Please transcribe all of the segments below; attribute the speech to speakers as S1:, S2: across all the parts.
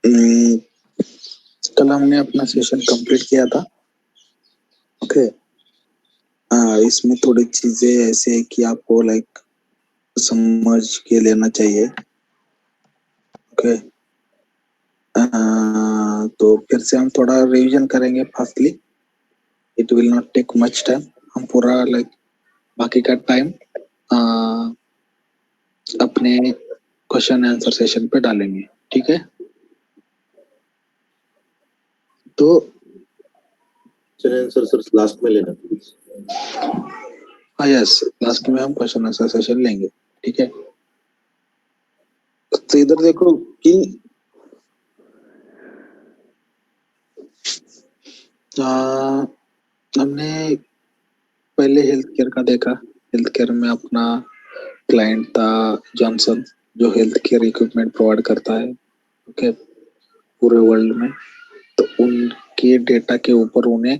S1: हम्म, कल हमने अपना सेशन कंप्लीट किया था। ओके। इसमें थोड़ी चीजें ऐसे है कि आपको लाइक समझ के लेना चाहिए। ओके। तो फिर से हम थोड़ा रिवीजन करेंगे fastly. It will not take much time. हम पूरा लाइक बाकी का टाइम अपने क्वेश्चन आंसर सेशन पे डालेंगे। ठीक है। तो
S2: आंसर सर लास्ट में लेना प्लीज।
S1: हाँ यस, लास्ट में हम क्वेश्चन आंसर सेशन लेंगे। ठीक है। तो इधर देखो कि हमने पहले हेल्थ केयर का देखा। हेल्थ केयर में अपना क्लाइंट था जॉनसन, जो हेल्थ केयर इक्विपमेंट प्रोवाइड करता है। ओके। पूरे वर्ल्ड में। तो उनके डेटा के ऊपर उन्हें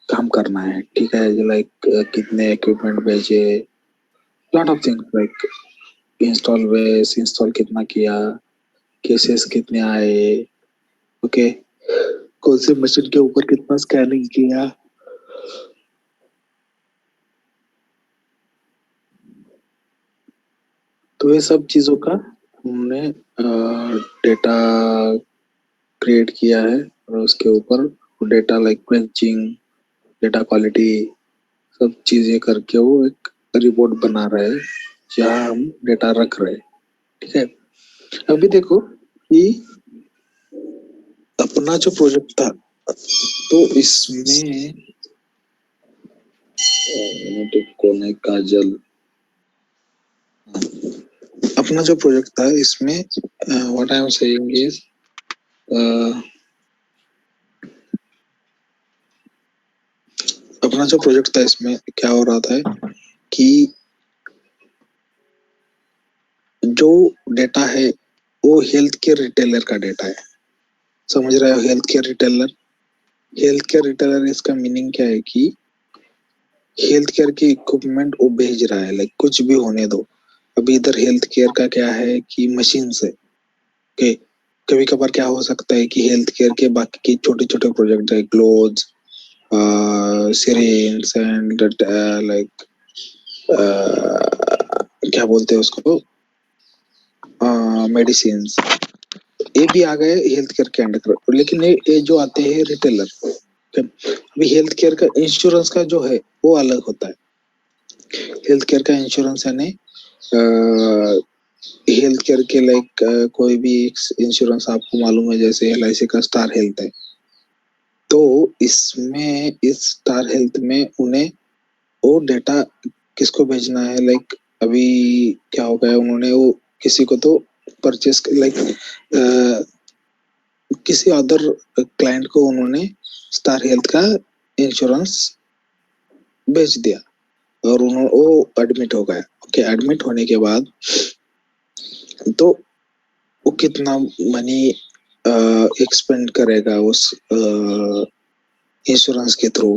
S1: काम करना है। ठीक है। लाइक कितने इक्विपमेंट भेजे, lot of things like install base, install कितना किया, केसेस कितने आए। ओके। कौन से मशीन के ऊपर कितना स्कैनिंग किया। तो ये सब चीजों का हमने डेटा क्रिएट किया है और उसके ऊपर data like quenching, data quality, सब चीजें करके वो एक रिपोर्ट बना रहे हैं जहाँ हम डेटा रख रहे हैं। ठीक है। अभी देखो कि अपना जो प्रोजेक्ट था तो इसमें कौन है काजल, अपना जो प्रोजेक्ट था इसमें what I am saying is अपना जो प्रोजेक्ट था इसमें क्या हो रहा था कि जो डेटा है वो हेल्थ केयर रिटेलर का डेटा है। समझ रहे हो? Health care retailer, health care retailer इसका मीनिंग क्या है कि हेल्थ केयर के इक्विपमेंट वो भेज रहा है। लाइक कुछ भी होने दो। अभी इधर हेल्थ केयर का क्या है कि मशीन से के कभी कभार क्या हो सकता है कि हेल्थ केयर के बाकी के छोटे छोटे प्रोजेक्ट है, ग्लोव्स, सिरिंज एंड लाइक क्या बोलते हैं उसको, मेडिसिन, ये भी आ गए हेल्थ केयर के अंडर। लेकिन ये जो आते हैं रिटेलर, अभी हेल्थ केयर का इंश्योरेंस का जो है वो अलग होता है। हेल्थ केयर का इंश्योरेंस यानी हेल्थ केयर के लाइक कोई भी इंश्योरेंस आपको मालूम है, जैसे LIC का स्टार हेल्थ है। तो इसमें इस स्टार हेल्थ में उन्हें वो डेटा किसको भेजना है, लाइक अभी क्या हो गया, उन्होंने वो किसी को तो परचेस लाइक किसी अदर क्लाइंट को उन्होंने स्टार हेल्थ का इंश्योरेंस भेज दिया और उन्होंने वो एडमिट हो गया। ओके। एडमिट होने के बाद तो वो कितना मनी एक्सपेंड करेगा उस इंश्योरेंस के थ्रू,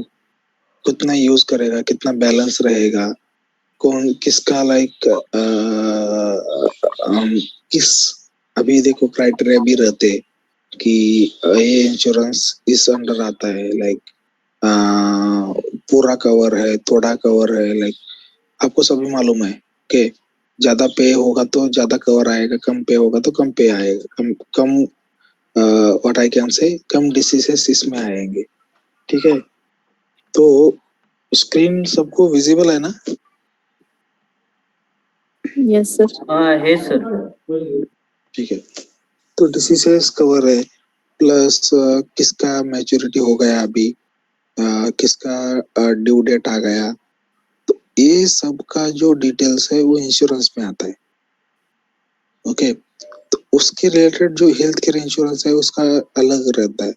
S1: कितना यूज करेगा, कितना बैलेंस रहेगा, कौन किसका लाइक किस, अभी देखो क्राइटेरिया भी रहते कि ये इंश्योरेंस इस अंडर आता है, लाइक पूरा कवर है, थोड़ा कवर है, लाइक आपको सभी मालूम है कि ज्यादा पे होगा तो ज्यादा कवर आएगा, कम पे होगा तो कम पे आएगा, कम कम what I can say come diseases इसमें आएंगे। ठीक है। तो स्क्रीन सबको विजिबल है ना?
S3: Yes sir.
S4: हाँ है सर।
S1: ठीक है। तो डिसीजेस कवर है, प्लस किसका मैच्योरिटी हो गया अभी, किसका ड्यू डेट आ गया, तो ये सब का जो डिटेल्स है वो इंश्योरेंस में आता है। ओके। तो उसके रिलेटेड जो हेल्थ केयर इंश्योरेंस है उसका अलग रहता है।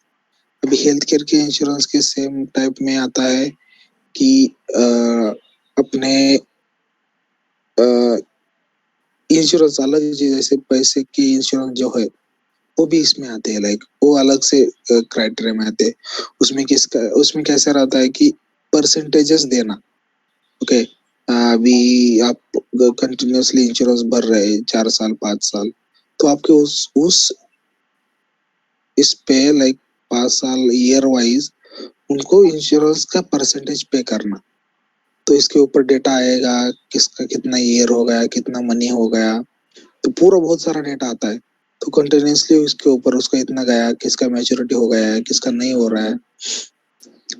S1: अभी हेल्थ केयर के इंश्योरेंस के सेम टाइप में आता है कि अपने इंश्योरेंस अलग, जैसे पैसे की इंश्योरेंस जो है वो भी इसमें आते हैं, लाइक वो अलग से क्राइटेरिया में आते हैं। उसमें कैसा रहता है कि परसेंटेजेस देना। ओके। अभी आप कंटिन्यूअसली इंश्योरेंस भर रहे हैं 4 साल 5 साल, तो आपके उस इस पे लाइक 5 साल ईयर वाइज उनको इंश्योरेंस का परसेंटेज पे करना। तो इसके ऊपर डेटा आएगा, किसका कितना ईयर हो गया, कितना मनी हो गया, तो पूरा बहुत सारा डेटा आता है। तो कंटिन्यूसली उसके ऊपर उसका इतना गया, किसका मैच्योरिटी हो गया है, किसका नहीं हो रहा है,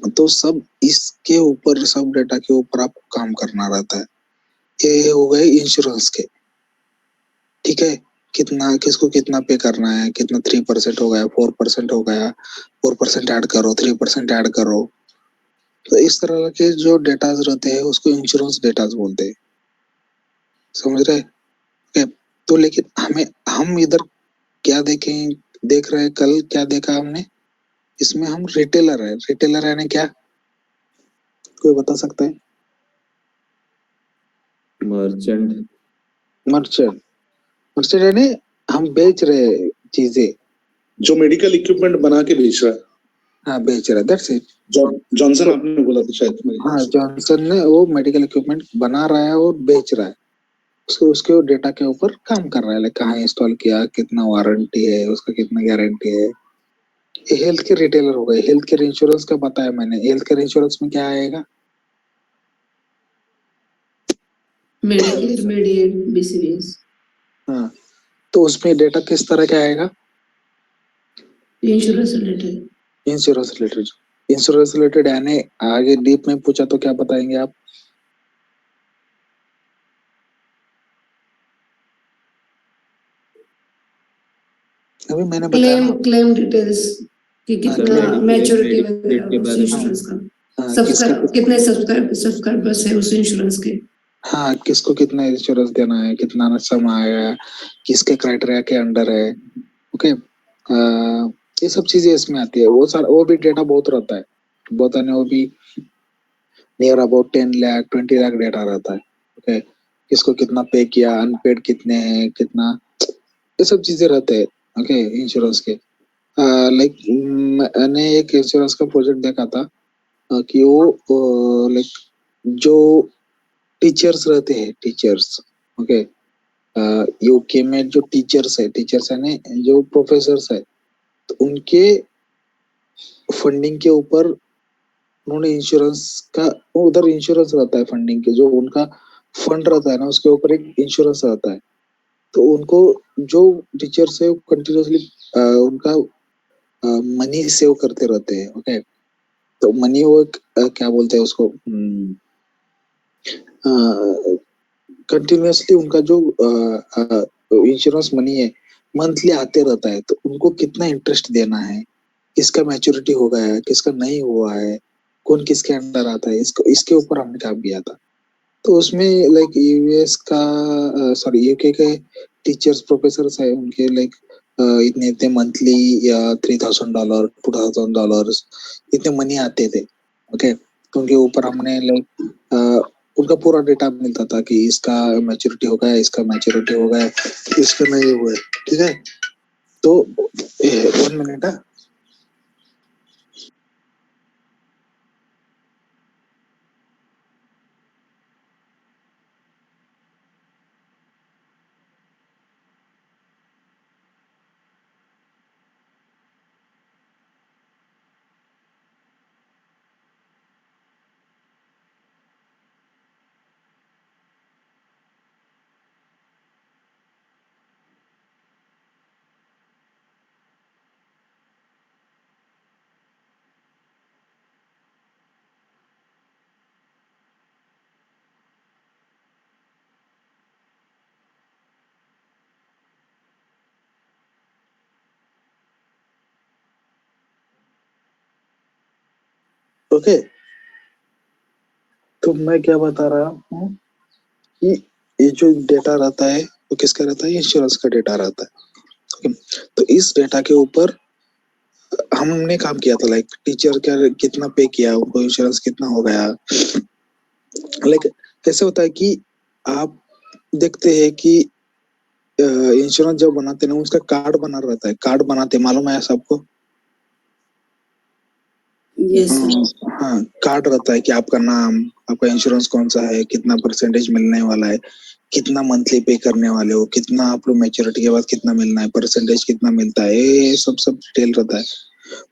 S1: तो सब इसके ऊपर, सब डेटा के ऊपर आपको काम करना रहता है। ये हो गए इंश्योरेंस के, ठीक है। कितना, किसको कितना पे करना है, कितना 3% हो गया, 4% हो गया, 4% ऐड करो, 3% ऐड करो। तो इस तरह के जो डेटाज रहते हैं उसको इंश्योरेंस डेटाज बोलते हैं, समझ रहे हैं? तो लेकिन हम इधर क्या देख रहे हैं, कल क्या देखा हमने, इसमें हम रिटेलर है। रिटेलर यानी क्या, कोई बता सकता है?
S2: मर्चेंट।
S1: मर्चेंट, मर्चेंट यानी हम बेच रहे चीजें,
S3: जो मेडिकल इक्विपमेंट बना के बेच रहा है।
S1: हाँ बेच रहा है, दैट्स इट।
S3: जॉनसन
S1: तो,
S3: आपने बोला था शायद।
S1: हाँ जॉनसन ने वो मेडिकल इक्विपमेंट बना रहा है और बेच रहा है, उसको उसके डेटा के ऊपर काम कर रहा है, लाइक कहाँ इंस्टॉल किया, कितना वारंटी है, उसका कितना गारंटी है। ये हेल्थ केयर रिटेलर हो गए। हेल्थ केयर इंश्योरेंस का बताया मैंने, हेल्थ केयर इंश्योरेंस में क्या आएगा?
S4: Medicare, Medicaid, BCBS.
S1: हाँ, तो उसमें डेटा किस तरह का आएगा?
S4: Insurance related.
S1: Insurance related. Insurance related यानी आगे डीप में पूछा तो क्या बताएंगे आप? अभी मैंने बताया ना,
S4: क्लेम डिटेल्स कि कितना मैच्योरिटी वगैरह उस इंश्योरेंस का, कितने सब्सक्राइबर्स है उस इंश्योरेंस के।
S1: हाँ, किसको कितना इंश्योरेंस देना है, कितना समय आएगा, किसके क्राइटेरिया के अंडर है, ओके। ये सब चीजें इसमें आती है। वो भी डेटा बहुत रहता है, बहुत है, वो भी near about 10 lakh 20 lakh data रहता है, ओके। किसको कितना पे किया, अनपेड कितने हैं, कितना, ये सब चीजें रहते हैं, ओके, इंश्योरेंस के। लाइक मैंने एक इंश्योरेंस का प्रोजेक्ट देखा था, कि वो लाइक जो टीचर्स रहते हैं, टीचर्स, ओके, यूके में जो टीचर्स यानी जो प्रोफेसर्स है, तो उनके फंडिंग के ऊपर उन्होंने इंश्योरेंस का, उधर इंश्योरेंस रहता है फंडिंग के, जो उनका फंड रहता है ना उसके ऊपर एक इंश्योरेंस रहता है। तो उनको जो टीचर्स है वो कंटिन्यूसली उनका मनी सेव करते रहते हैं, ओके। तो मनी वो क्या बोलते हैं उसको, कंटिन्यूसली उनका जो इंश्योरेंस मनी है मंथली आते रहता है। तो उनको कितना इंटरेस्ट देना है, किसका मैच्योरिटी हो गया है, किसका नहीं हुआ है, कौन किसके अंडर आता है, इसको इसके ऊपर हमने काम किया था। तो उसमें लाइक यूएस का, सॉरी यूके के टीचर्स प्रोफेसर है, उनके लाइक इतने इतने मंथली या $3,000 $2,000 इतने मनी आते थे, ओके। तो उनके ऊपर हमने लाइक उनका पूरा डेटा मिलता था कि इसका मैच्योरिटी हो गया, इसका मैच्योरिटी हो गया, इसका नहीं हुआ, ठीक है। तो 1 मिनट है। ओके, तो मैं क्या बता रहा हूँ कि ये जो डेटा रहता है वो किसका रहता है, इंश्योरेंस का डेटा रहता है, ओके। तो इस डेटा के ऊपर हमने काम किया था, लाइक टीचर क्या कितना पे किया, उनको इंश्योरेंस कितना हो गया। लाइक कैसे होता है कि आप देखते हैं कि इंश्योरेंस जब बनाते हैं ना उसका कार्ड बना रहता है, कार्ड बनाते, मालूम है सबको?
S4: यस
S1: हाँ, कार्ड रहता है कि आपका नाम, आपका इंश्योरेंस कौन सा है, कितना परसेंटेज मिलने वाला है, कितना मंथली पे करने वाले हो, कितना आप लोग मैच्योरिटी के बाद कितना मिलना है, परसेंटेज कितना मिलता है, ये सब डिटेल रहता है।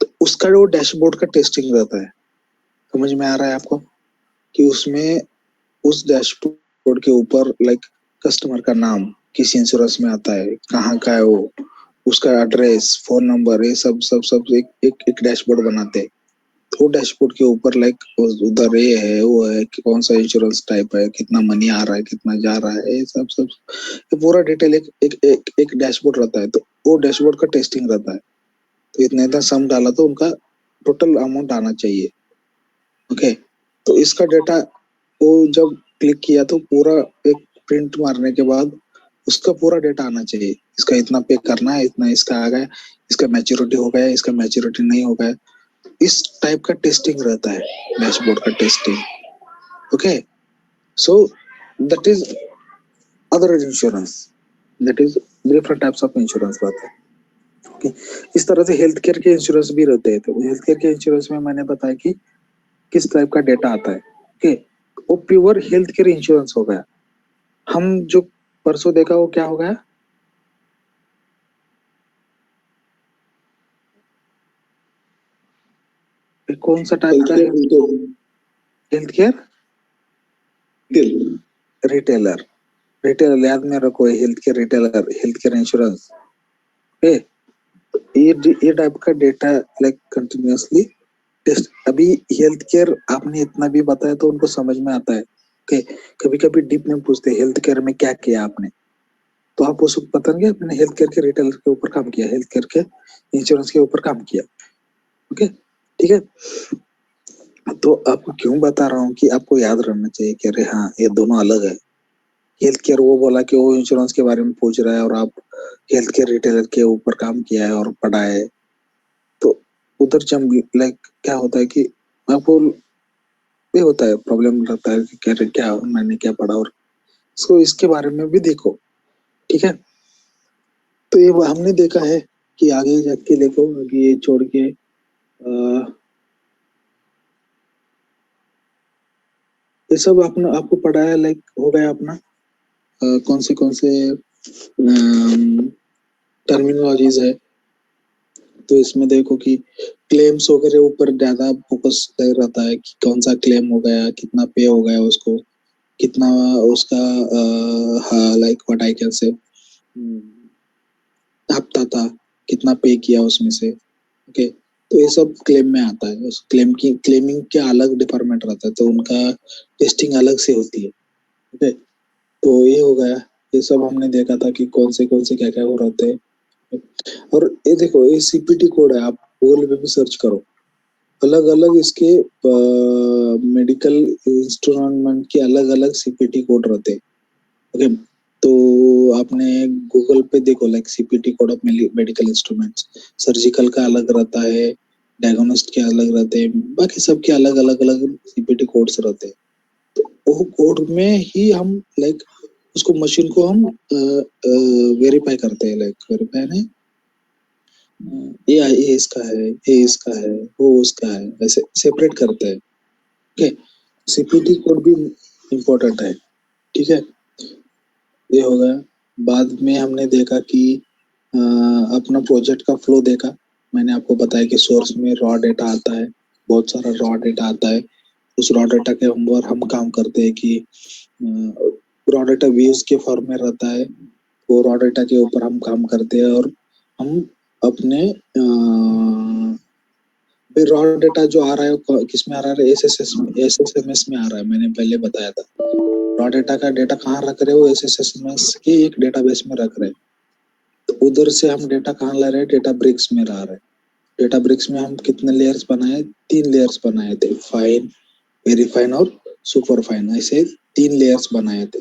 S1: तो उसका जो डैशबोर्ड का टेस्टिंग रहता है, समझ में आ रहा है आपको, कि उसमें उस डैशबोर्ड के ऊपर लाइक कस्टमर का नाम किस इंश्योरेंस में आता है, कहाँ का है वो, उसका एड्रेस, फोन नंबर, ये सब एक डैशबोर्ड बनाते हैं। तो डैशबोर्ड के ऊपर लाइक उधर ये है वो है कि कौन सा इंश्योरेंस टाइप है, कितना मनी आ रहा है, कितना जा रहा है, ये सब ये पूरा डिटेल एक डैशबोर्ड रहता है। तो वो डैशबोर्ड का टेस्टिंग रहता है। तो इतना सम डाला तो उनका टोटल अमाउंट आना चाहिए। ओके, तो इसका डेटा वो जब क्लिक किया तो पूरा एक प्रिंट मारने के बाद उसका पूरा डेटा आना चाहिए, इसका इतना पे करना है, इतना इसका आ गया, इसका मैच्योरिटी हो गया, इसका मैच्योरिटी नहीं हो गया। इस टाइप का टेस्टिंग रहता है, डैशबोर्ड का testing. Okay, so that is other insurance, that is different types of insurance रहता है। ओके, इस तरह से हेल्थ केयर के इंश्योरेंस भी रहते हैं। तो हेल्थ केयर के इंश्योरेंस में मैंने बताया कि किस टाइप का डेटा आता है। ओके, वो प्योर हेल्थ केयर इंश्योरेंस हो गया। हम जो परसों देखा वो क्या हो गया, कौन सा टाइप का हेल्थ केयर रिटेलर, रिटेलर याद में रखो, health care retailer, health care insurance. ये टाइप का डेटा लाइक कंटिन्यूअसली टेस्ट। अभी हेल्थ केयर आपने इतना भी बताया तो उनको समझ में आता है। ओके, कभी कभी डीप में पूछते हैं हेल्थ केयर में क्या किया आपने, तो आप उसको बताएंगे मैंने हेल्थ केयर के रिटेलर के ऊपर काम किया, हेल्थ केयर के इंश्योरेंस के ऊपर काम किया। ओके, ठीक है। तो आपको क्यों बता रहा हूँ कि आपको याद रहना चाहिए कि अरे हाँ ये दोनों अलग है। हेल्थ केयर वो बोला कि वो इंश्योरेंस के बारे में पूछ रहा है और आप हेल्थ केयर रिटेलर के ऊपर काम किया है और पढ़ा है। तो उधर जब लाइक क्या होता है कि आपको ये होता है, प्रॉब्लम रहता है कि क्या मैंने क्या पढ़ा, और इसको इसके बारे में भी देखो। ठीक है, तो ये हमने देखा है कि आगे जाके देखो, आगे ये छोड़ के ये सब आपको पढ़ा है, लाइक हो गया अपना कौन से टर्मिनोलॉजीज है। तो इसमें देखो कि क्लेम्स वगैरह ऊपर ज्यादा फोकस रहता है कि कौन सा क्लेम हो गया, कितना पे हो गया उसको, कितना उसका like what I can say हफ्ता था, कितना पे किया उसमें से। ओके, तो ये सब क्लेम में आता है। उस क्लेमिंग के अलग डिपार्टमेंट रहता है, तो उनका टेस्टिंग अलग से होती है। ओके, तो ये हो गया, ये सब हमने देखा था कि कौन से क्या क्या हो रहते हैं। और ये देखो, ये सीपीटी कोड है, आप गूगल पे भी सर्च करो, अलग अलग इसके मेडिकल इंस्ट्रूमेंट के अलग अलग सीपीटी कोड रहते हैं। ओके, तो आपने गूगल पे देखो like CPT code of medical instruments, surgical का अलग रहता है, डायग्नोस्ट के अलग रहते हैं, बाकी सब के अलग अलग सीपीटी कोड्स रहते हैं। तो वो कोड में ही हम लाइक उसको मशीन को हम वेरीफाई करते हैं, लाइक वेरीफाई नहीं, ये इसका है, ये इसका है, वो उसका है, ऐसे सेपरेट करते हैं। ओके, सीपीटी कोड भी इम्पोर्टेंट है। ठीक है, ये हो गया। बाद में हमने देखा कि अपना प्रोजेक्ट का फ्लो देखा। मैंने आपको बताया कि सोर्स में रॉ डेटा आता है, बहुत सारा रॉ डेटा आता है। उस रॉ डेटा के ऊपर हम काम करते हैं कि रॉ डेटा व्यूज के फॉर्म में रहता है, वो रॉ डेटा के ऊपर हम काम करते हैं। और हम अपने रॉ डेटा जो आ रहा है किस में आ रहा है, एसएसएमएस में आ रहा है, मैंने पहले बताया था। रॉ डेटा का डेटा कहाँ रख रहे हो, एसएसएमएस के एक डेटाबेस में रख रहे हैं। तो उधर से हम डेटा कहाँ ला रहे हैं, डेटा ब्रिक्स में ला रहे हैं। डेटा ब्रिक्स में हम कितने लेयर्स बनाए, 3 लेयर्स बनाए थे, फाइन, वेरी फाइन और सुपर फाइन, ऐसे 3 लेयर्स बनाए थे।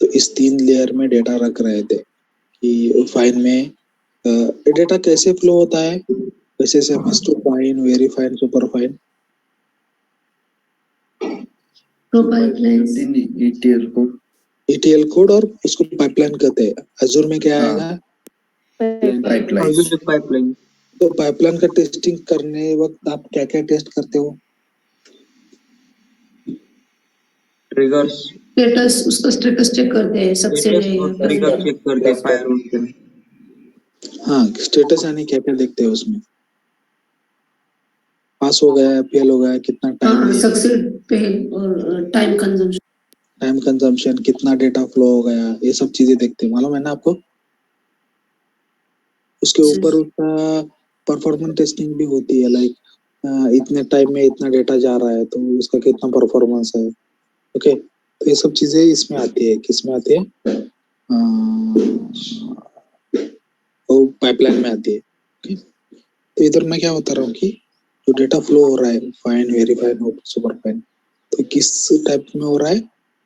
S1: तो इस 3 लेयर में डेटा रख रहे थे कि फाइन में डेटा कैसे फ्लो होता है, SSMS to fine, very fine, super fine, ETL code, और उसको पाइपलाइन कहते हैं। अजूर में क्या आएगा,
S2: पाइपलाइन।
S1: तो पाइपलाइन का टेस्टिंग करने वक्त आप क्या क्या टेस्ट करते हो,
S2: ट्रिगर्स,
S4: स्टेटस, उसका स्टेटस चेक करते हैं सबसे
S2: तरीका चेक करते हैं फायरवॉल पे।
S1: हाँ, स्टेटस यानी क्या क्या देखते हैं उसमें? पास हो गया, फेल हो गया, कितना टाइम
S4: हाँ,
S1: लिया,
S4: सक्सेड फेल और
S1: टाइम कंजम्पशन, कितना डेटा फ्लो हो गया, ये सब चीजें देखते हैं, मालूम है ना आपको? उसके ऊपर उसका परफॉर्मेंस टेस्टिंग भी होती है, लाइक इतने टाइम में इतना डेटा जा रहा है तो उसका कितना परफॉर्मेंस है। ओके, तो ये सब चीजें इसमें आती है, किसमें आती है? वो पाइपलाइन में आती है। ओके, तो इधर मैं क्या बता रहा हूँ कि जो डेटा फ्लो हो रहा है, fine, very fine, super fine, तो किस टाइप में हो रहा है?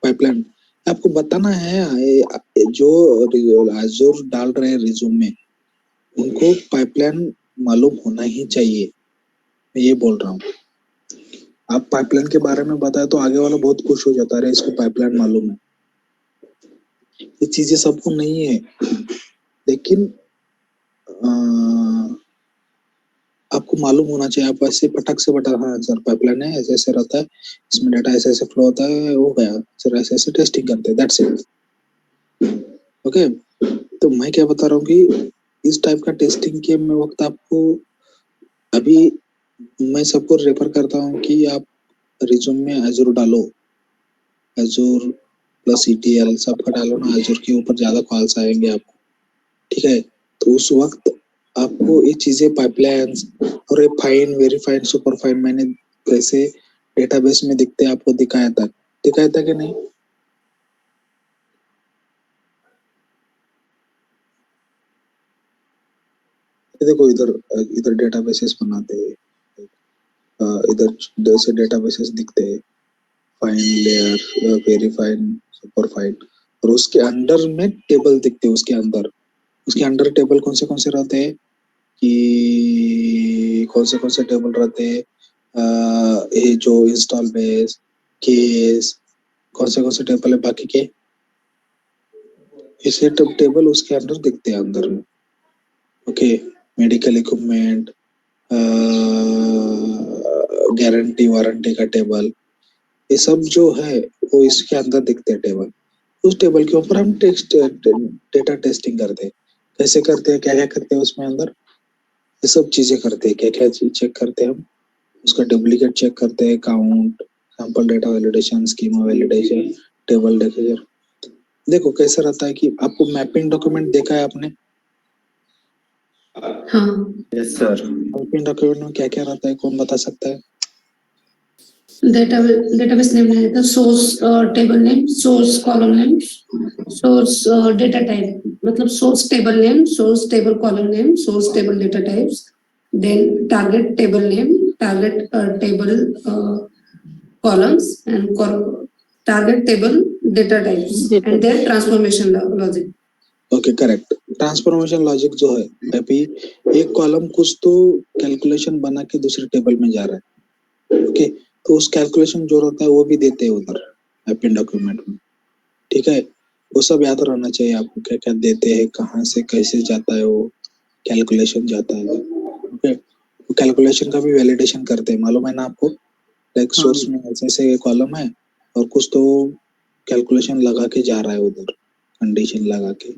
S1: पाइपलाइन। आपको बताना है जो Azure डाल रहे हैं रिज्यूम में, उनको पाइपलाइन मालूम होना ही चाहिए, मैं ये बोल रहा हूँ। आप पाइपलाइन के बारे में बताए तो आगे वाला बहुत खुश हो जाता है, इसको पाइपलाइन मालूम है। ये चीजें सबको नहीं है, लेकिन आपको मालूम होना चाहिए। आप ऐसे पटक से बता, हाँ सर पाइपलाइन है, ऐसे ऐसे रहता है, इसमें डाटा ऐसे ऐसे फ्लो होता है, हो गया सर, ऐसे ऐसे टेस्टिंग करते हैं, दैट्स इट। ओके, तो मैं क्या बता रहा हूँ कि इस टाइप का टेस्टिंग के में वक्त आपको, अभी मैं सबको रेफर करता हूँ कि आप रिज्यूम में Azure डालो, Azure प्लस ETL सबका डालो ना, Azure के ऊपर ज्यादा कॉल्स आएंगे आपको, ठीक है? तो उस वक्त आपको ये चीजें पाइपलाइंस और ये fine, very fine, super fine, मैंने कैसे डेटाबेस में दिखते आपको दिखाया था कि नहीं? देखो इधर डेटाबेसेस बनाते हैं, इधर जैसे डेटाबेसेस दिखते हैं, fine, layer, very fine, super fine, और उसके अंदर में टेबल दिखते हैं, उसके अंडर टेबल कौन से रहते हैं कि कौन से टेबल रहते हैं? ये जो इंस्टॉल बेस, केस, कौन से टेबल है बाकी के, इसे टेबल उसके अंदर दिखते हैं अंदर में। Okay, medical equipment, guarantee warranty का टेबल, ये सब जो है वो इसके अंदर दिखते हैं टेबल। उस टेबल के ऊपर हम डेटा टेस्टिंग करते हैं। कैसे करते हैं, क्या क्या करते हैं उसमें अंदर, ये सब चीजें करते हैं। क्या क्या चीज चेक करते हैं हम? उसका डुप्लीकेट चेक करते हैं, count, sample data validation, schema validation, table data. देखो कैसा रहता है कि आपको मैपिंग डॉक्यूमेंट देखा है आपने?
S4: हाँ,
S2: यस सर।
S1: मैपिंग डॉक्यूमेंट में क्या क्या रहता है, कौन बता सकता है?
S4: डेटाबेस नेम रहता है, source table name, source column name, source data type, मतलब source table name, source table column name, source table data types, then target table name, target table columns, and target table data types, and their transformation logic.
S1: Okay, correct. Transformation logic जो है, अभी एक column कुछ तो calculation बना के दूसरे table में जा रहा है, ओके, तो उस कैलकुलेशन जो रहता है वो भी देते हैं उधर मैपिंग डॉक्यूमेंट में, ठीक है? वो सब याद रहना चाहिए आपको, क्या क्या देते हैं, कहाँ से कैसे जाता है वो कैलकुलेशन जाता है, ओके? वो कैलकुलेशन का भी वैलिडेशन करते हैं, मालूम है ना आपको? लाइक सोर्स में ऐसे कॉलम है और कुछ तो कैलकुलेशन लगा के जा रहा है उधर, कंडीशन लगा के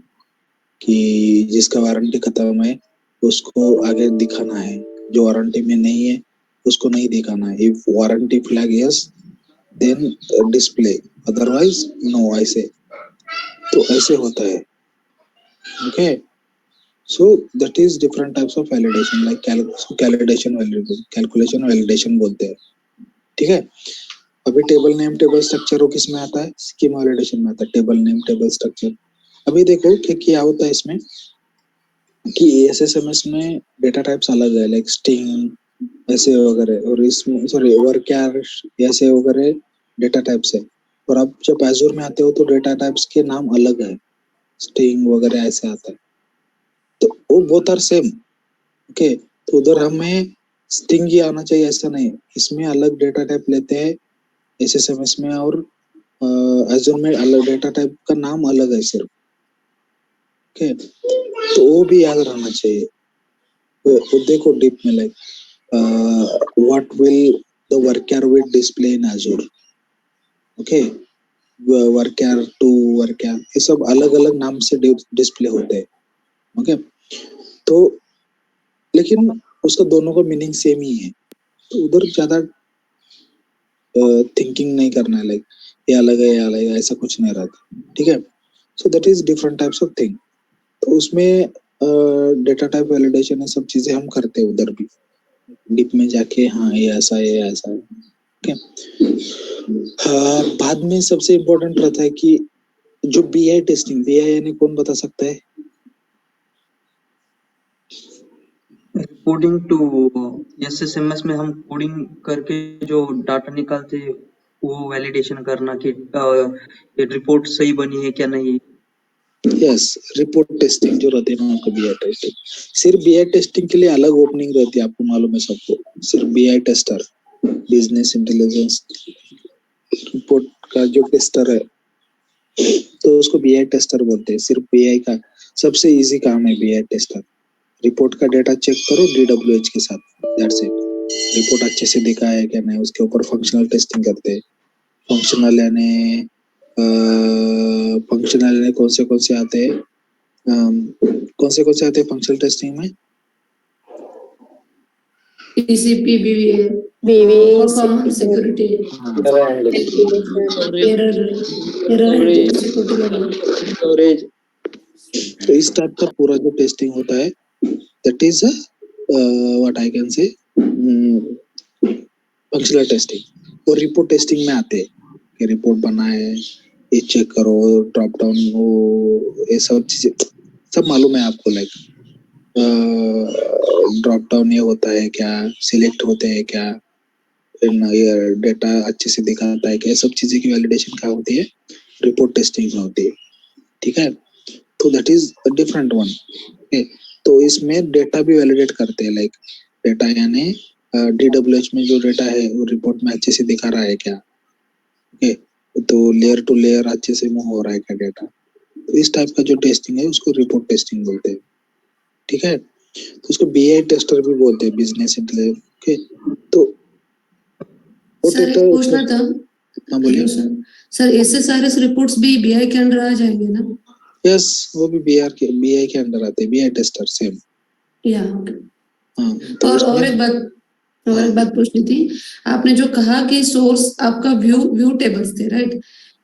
S1: कि जिसका वारंटी खत्म है उसको आगे दिखाना है, जो वारंटी में नहीं है उसको नहीं दिखाना है। If warranty flag yes then display, otherwise no, ऐसे। तो ऐसे होता है, okay? So that is different types of validation, like calculation validation बोलते हैं, ठीक है? अभी टेबल नेम टेबल स्ट्रक्चर किस में आता है? स्कीमा वैलिडेशन में आता है, टेबल नेम टेबल स्ट्रक्चर। अभी देखो कि क्या होता है इसमें कि एएसएसएमएस में डेटा टाइप्स अलग है, लाइक स्ट्रिंग ऐसे वगैरह, और इसमें सॉरी वर्कर ऐसे वगैरह डेटा टाइप्स है। और आप जब एजूर में आते हो तो डेटा टाइप्स के नाम अलग है, स्ट्रिंग वगैरह ऐसे आता है, तो वो बोथ आर सेम, ओके? तो उधर हमें स्ट्रिंग ही आना चाहिए ऐसा नहीं, इसमें अलग डेटा टाइप लेते हैं एसएसएमएस में, और एजूर में अलग डेटा टाइप का नाम अलग है सिर्फ, ओके? तो वो भी याद रहना चाहिए। वो देखो डीप में, like what will the worker will display in Azure, okay? वर्कैर 2, वर्कैर, ये सब अलग अलग नाम से डिस्प्ले होते हैं। ओके, तो लेकिन उसका दोनों का मीनिंग सेम ही है, तो उधर ज्यादा थिंकिंग नहीं करना है, लाइक ये अलग है, ये अलग है, ऐसा कुछ नहीं रहता। ठीक है, सो that is different types of thing. तो उसमें डेटा टाइप वैलिडेशन, ये सब चीजें हम करते हैं उधर भी, डीप में जाके, हाँ ये ऐसा है, ये ऐसा है। ठीक है, बाद में सबसे इम्पोर्टेंट रहता है कि जो बीआई टेस्टिंग, बीआई यानी कौन बता सकता है?
S2: कोडिंग टू एसएसएमएस में हम कोडिंग करके जो डाटा निकालते हैं वो वैलिडेशन करना कि ये रिपोर्ट सही बनी है क्या नहीं।
S1: यस, रिपोर्ट टेस्टिंग जो रहती है ना आपका बीआई टेस्टिंग, सिर्फ बीआई टेस्टिंग के लिए अलग ओपनिंग रहती है, आपको मालूम है सबको। सिर्फ BI tester, business intelligence report का जो टेस्टर है, तो उसको बीआई टेस्टर बोलते हैं। सिर्फ बीआई का सबसे इजी काम है बीआई टेस्टर। रिपोर्ट का डेटा चेक करो डीडब्ल्यूएच के साथ, दैट्स इट। रिपोर्ट अच्छे से दिखा है क्या नहीं, उसके ऊपर फंक्शनल टेस्टिंग करते हैं। फंक्शनल यानी कौन से आते हैं, कौन से आते हैं फंक्शनल टेस्टिंग में?
S4: TCP, BVA, performance, security, error handling, security level.
S5: Storage.
S1: तो इस टाइप का पूरा जो टेस्टिंग होता है, that is what I can say functional testing. और रिपोर्ट टेस्टिंग में आते हैं कि रिपोर्ट बना है, ये चेक करो, ड्रॉप डाउन, वो ये सब चीजें सब मालूम है आपको, लाइक ड्रॉप डाउन ये होता है क्या, सिलेक्ट होते हैं क्या, ये डेटा अच्छे से दिखाता है क्या, सब चीजें की वैलिडेशन क्या होती है, रिपोर्ट टेस्टिंग में होती है। ठीक है, तो that is a different one. तो इसमें डेटा भी वैलिडेट करते हैं, लाइक डेटा यानी डीडब्ल्यूएच में जो डेटा है वो रिपोर्ट में अच्छे से दिखा रहा है क्या। ओके, तो लेयर टू लेयर अच्छे से मूव हो रहा है क्या डेटा। तो इस टाइप का जो टेस्टिंग है उसको रिपोर्ट टेस्टिंग बोलते हैं। ठीक है, तो उसको बीआई टेस्टर भी बोलते हैं, बिजनेस इंटेलिजेंस। ओके, तो
S4: सर एक पूछना था।
S1: हाँ बोलिए।
S4: सर एसएसआरएस रिपोर्ट्स भी बीआई के अंडर आ जाएंगे ना?
S1: यस, वो भी बीआई के अंडर आते हैं, बीआई टेस्टर सेम।
S4: या
S1: हाँ, तो
S4: और एक बात पूछनी थी। आपने जो कहा कि सोर्स आपका व्यू टेबल्स थे, राइट?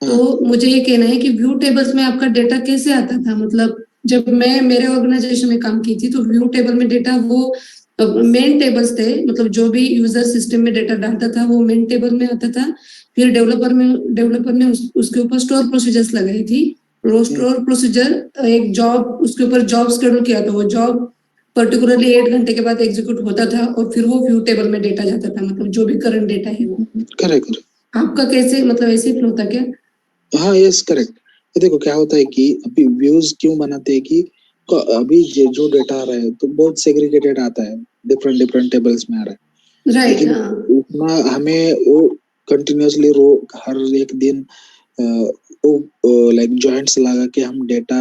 S4: तो मुझे ये कहना है कि व्यू टेबल्स में आपका डेटा कैसे आता था? मतलब जब मैं मेरे ऑर्गेनाइजेशन में काम की थी तो व्यू टेबल में डेटा वो मेन टेबल्स थे, मतलब जो भी यूजर सिस्टम में डेटा डालता था वो मेन टेबल में आता था। फिर डेवलपर ने उसके ऊपर स्टोर प्रोसीजर्स लगाई थी। स्टोर प्रोसीजर एक जॉब, उसके ऊपर जॉब शेड्यूल किया था, वो जॉब पर्टिकुलरली 8 घंटे के बाद एग्जीक्यूट होता था और फिर वो व्यू टेबल में डेटा जाता था, मतलब जो भी करंट डेटा है वो।
S1: करेक्ट।
S4: आपका कैसे, मतलब ऐसे फ्लो था क्या?
S1: हाँ, यस, करेक्ट। तो देखो क्या होता है कि अभी व्यूज क्यों बनाते हैं कि अभी जो डेटा आ रहा है तो बहुत सेग्रीगेटेड आता है, डिफरेंट टेबल्स में आ रहा है,
S4: राइट।
S1: लेकिन उतना हमें वो कंटिन्यूअसली हर एक दिन वो लाइक जॉइंट्स लगा के हम डेटा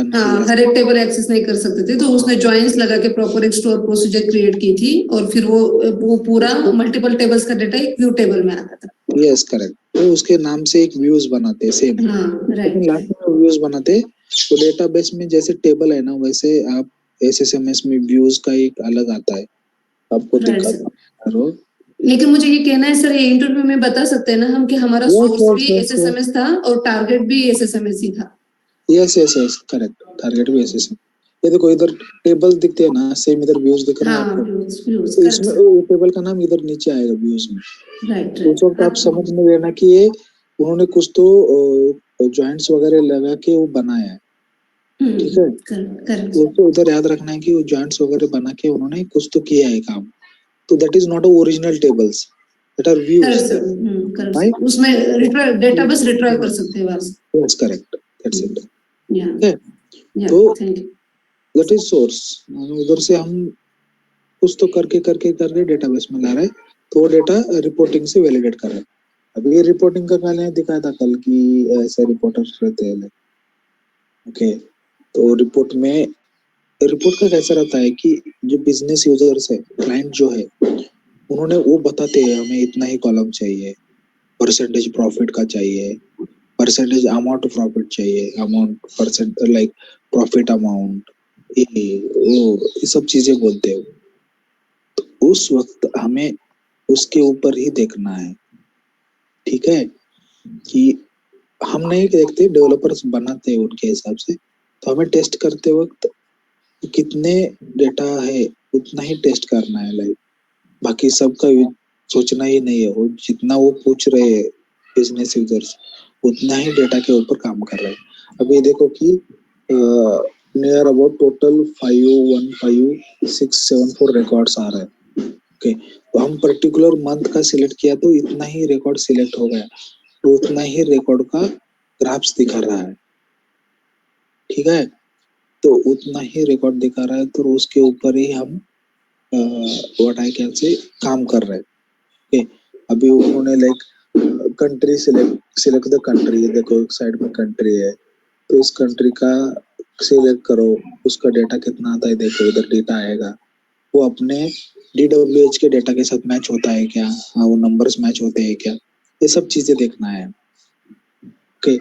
S4: हर एक टेबल एक्सेस नहीं कर सकते थे, तो उसने जॉइंट्स लगा के प्रॉपर एक स्टोर प्रोसीजर क्रिएट की थी और फिर वो पूरा मल्टीपल टेबल्स का डेटा एक व्यू टेबल में आता था।
S1: Yes, correct. तो उसके नाम से एक व्यूज बनाते हैं सेम। लेकिन लास्ट में व्यूज बनाते, तो डेटाबेस में जैसे टेबल है ना, वैसे आप एसएसएमएस में व्यूज का एक अलग आता है, आपको दिखाता है।
S4: लेकिन मुझे ये कहना है सर, ये इंटरव्यू में बता सकते हैं ना हम कि हमारा सोर्स भी एसएसएमएस था और टारगेट भी एसएसएमएस ही था?
S1: यस, करेक्ट, टारगेट भी एसएसएमएस। ये देखो इधर टेबल दिखते हैं ना, सेम इधर व्यूज दिख रहा है आपको, तो इसमें टेबल का नाम इधर नीचे आएगा व्यूज में।
S4: राइट।
S1: उस वक्त आप समझ में लेना कि ये उन्होंने कुछ तो जॉइंट्स वगैरह लगा के वो बनाया है। ठीक है, तो उधर याद रखना है कि वो जॉइंट्स वगैरह बना के उन्होंने कुछ तो किया है काम, तो that is not a original tables, that are views.
S4: Correct, उसमें डेटाबेस रिट्राइव कर सकते हैं बस।
S1: Yes, correct, that's it.
S4: या
S1: तो दैट इज सोर्स। उधर से हम कुछ तो करके डेटाबेस में ला रहे हैं, तो वो डेटा रिपोर्टिंग से वैलिडेट कर रहे हैं। अभी ये रिपोर्टिंग का मैंने दिखाया था कल की, ऐसे रिपोर्टर्स रहते हैं। ओके, तो रिपोर्ट का कैसा रहता है कि जो बिजनेस यूजर्स है, क्लाइंट जो है, उन्होंने वो बताते हैं हमें इतना ही कॉलम चाहिए, परसेंटेज प्रॉफिट का चाहिए, परसेंटेज अमाउंट प्रॉफिट चाहिए, amount percent like profit amount, ये सब चीजें बोलते हो। तो उस वक्त हमें उसके ऊपर ही देखना है, ठीक है, कि हम नहीं देखते, डेवलपर्स बनाते हैं उनके हिसाब से। तो हमें टेस्ट करते वक्त कितने डेटा है उतना ही टेस्ट करना है, लाइक बाकी सबका सोचना ही नहीं है। वो जितना वो पूछ रहे हैं बिजनेस यूजर्स उतना ही डेटा के ऊपर काम कर रहे हैं। अभी देखो कि नियर अबाउट टोटल 515674 रिकॉर्ड्स आ रहे हैं। ओके, तो हम पर्टिकुलर मंथ का सिलेक्ट किया तो इतना ही रिकॉर्ड सिलेक्ट हो गया, तो उतना ही रिकॉर्ड का ग्राफ्स दिखा रहा है, ठीक है। तो उतना ही रिकॉर्ड दिखा रहा है, तो उसके ऊपर ही हम व्हाट आई कैन से काम कर रहे हैं। ओके, अभी उन्होंने like country select the country, देखो एक साइड में कंट्री है, तो इस कंट्री का सिलेक्ट करो, उसका डेटा कितना आता है देखो, इधर डेटा आएगा, वो अपने DWH के डेटा के साथ मैच होता है क्या, हाँ वो नंबर्स मैच होते हैं क्या, ये सब चीजें देखना है। ओके,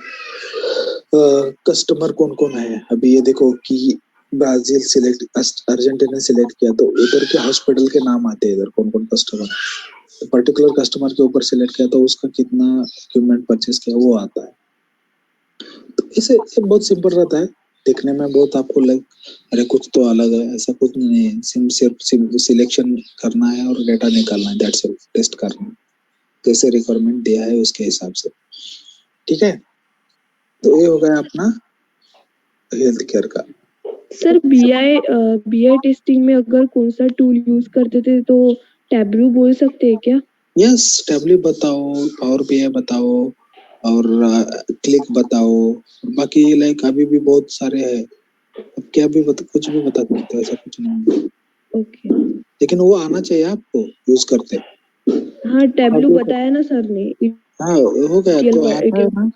S1: कस्टमर कौन कौन है, अभी ये देखो कि ब्राजील सिलेक्ट, अर्जेंटीना सिलेक्ट किया तो उधर के हॉस्पिटल के नाम आते हैं, इधर कौन कौन कस्टमर है। पर्टिकुलर कस्टमर के ऊपर सिलेक्ट किया तो उसका कितना इक्विपमेंट परचेज किया वो आता है। तो इसे बहुत सिंपल रहता है देखने में, बहुत आपको लाइक अरे कुछ तो अलग है, ऐसा कुछ नहीं है। सिर्फ सिलेक्शन करना है और डेटा निकालना है, दैट्स इट, टेस्ट करना है, जैसे रिक्वायरमेंट दिया है उसके हिसाब से, ठीक है। तो ये हो गया अपना हेल्थ केयर का।
S5: सर बीआई टेस्टिंग में अगर कौन सा टूल यूज करते थे तो टैब्लू बोल सकते हैं क्या?
S1: यस, टैबलेट बताओ, पावर बीआई बताओ, और क्लिक बताओ, बाकी लाइक अभी भी बहुत सारे हैं, अब क्या भी कुछ भी बता सकते हो, ऐसा कुछ नहीं है।
S5: ओके,
S1: लेकिन वो आना चाहिए आपको यूज करते।
S5: हाँ टैब्लू बताया ना सर ने,
S1: हाँ हो गया तो आता है ना,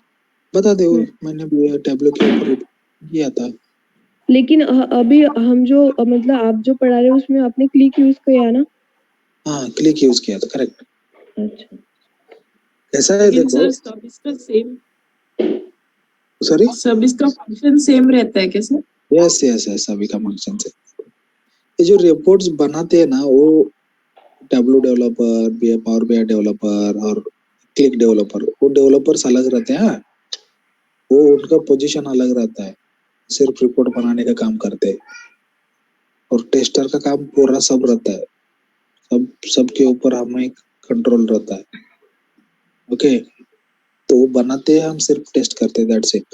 S1: बता दो, मैंने भी टैबलेट के ऊपर किया था।
S5: लेकिन अभी हम जो मतलब आप जो पढ़ा रहे हो उसमें आपने क्लिक यूज किया ना?
S1: हाँ क्लिक यूज किया था, करेक्ट।
S5: अच्छा,
S1: ऐसा है देखो,
S6: सर सब इसका सेम,
S1: सॉरी,
S6: सब इसका फंक्शन सेम रहता है क्या सर?
S1: यस यस यस, सभी का फंक्शन से। ये जो रिपोर्ट्स बनाते हैं ना, वो tableau developer, power BI developer और क्लिक डेवलपर, वो डेवलपर्स अलग रहते हैं, वो उनका पोजीशन अलग रहता है, सिर्फ रिपोर्ट बनाने का काम करते हैं, और टेस्टर का काम पूरा सब रहता है, सबके ऊपर हमें कंट्रोल रहता है। ओके, तो वो बनाते हैं, हम सिर्फ टेस्ट करते हैं, दैट्स इट।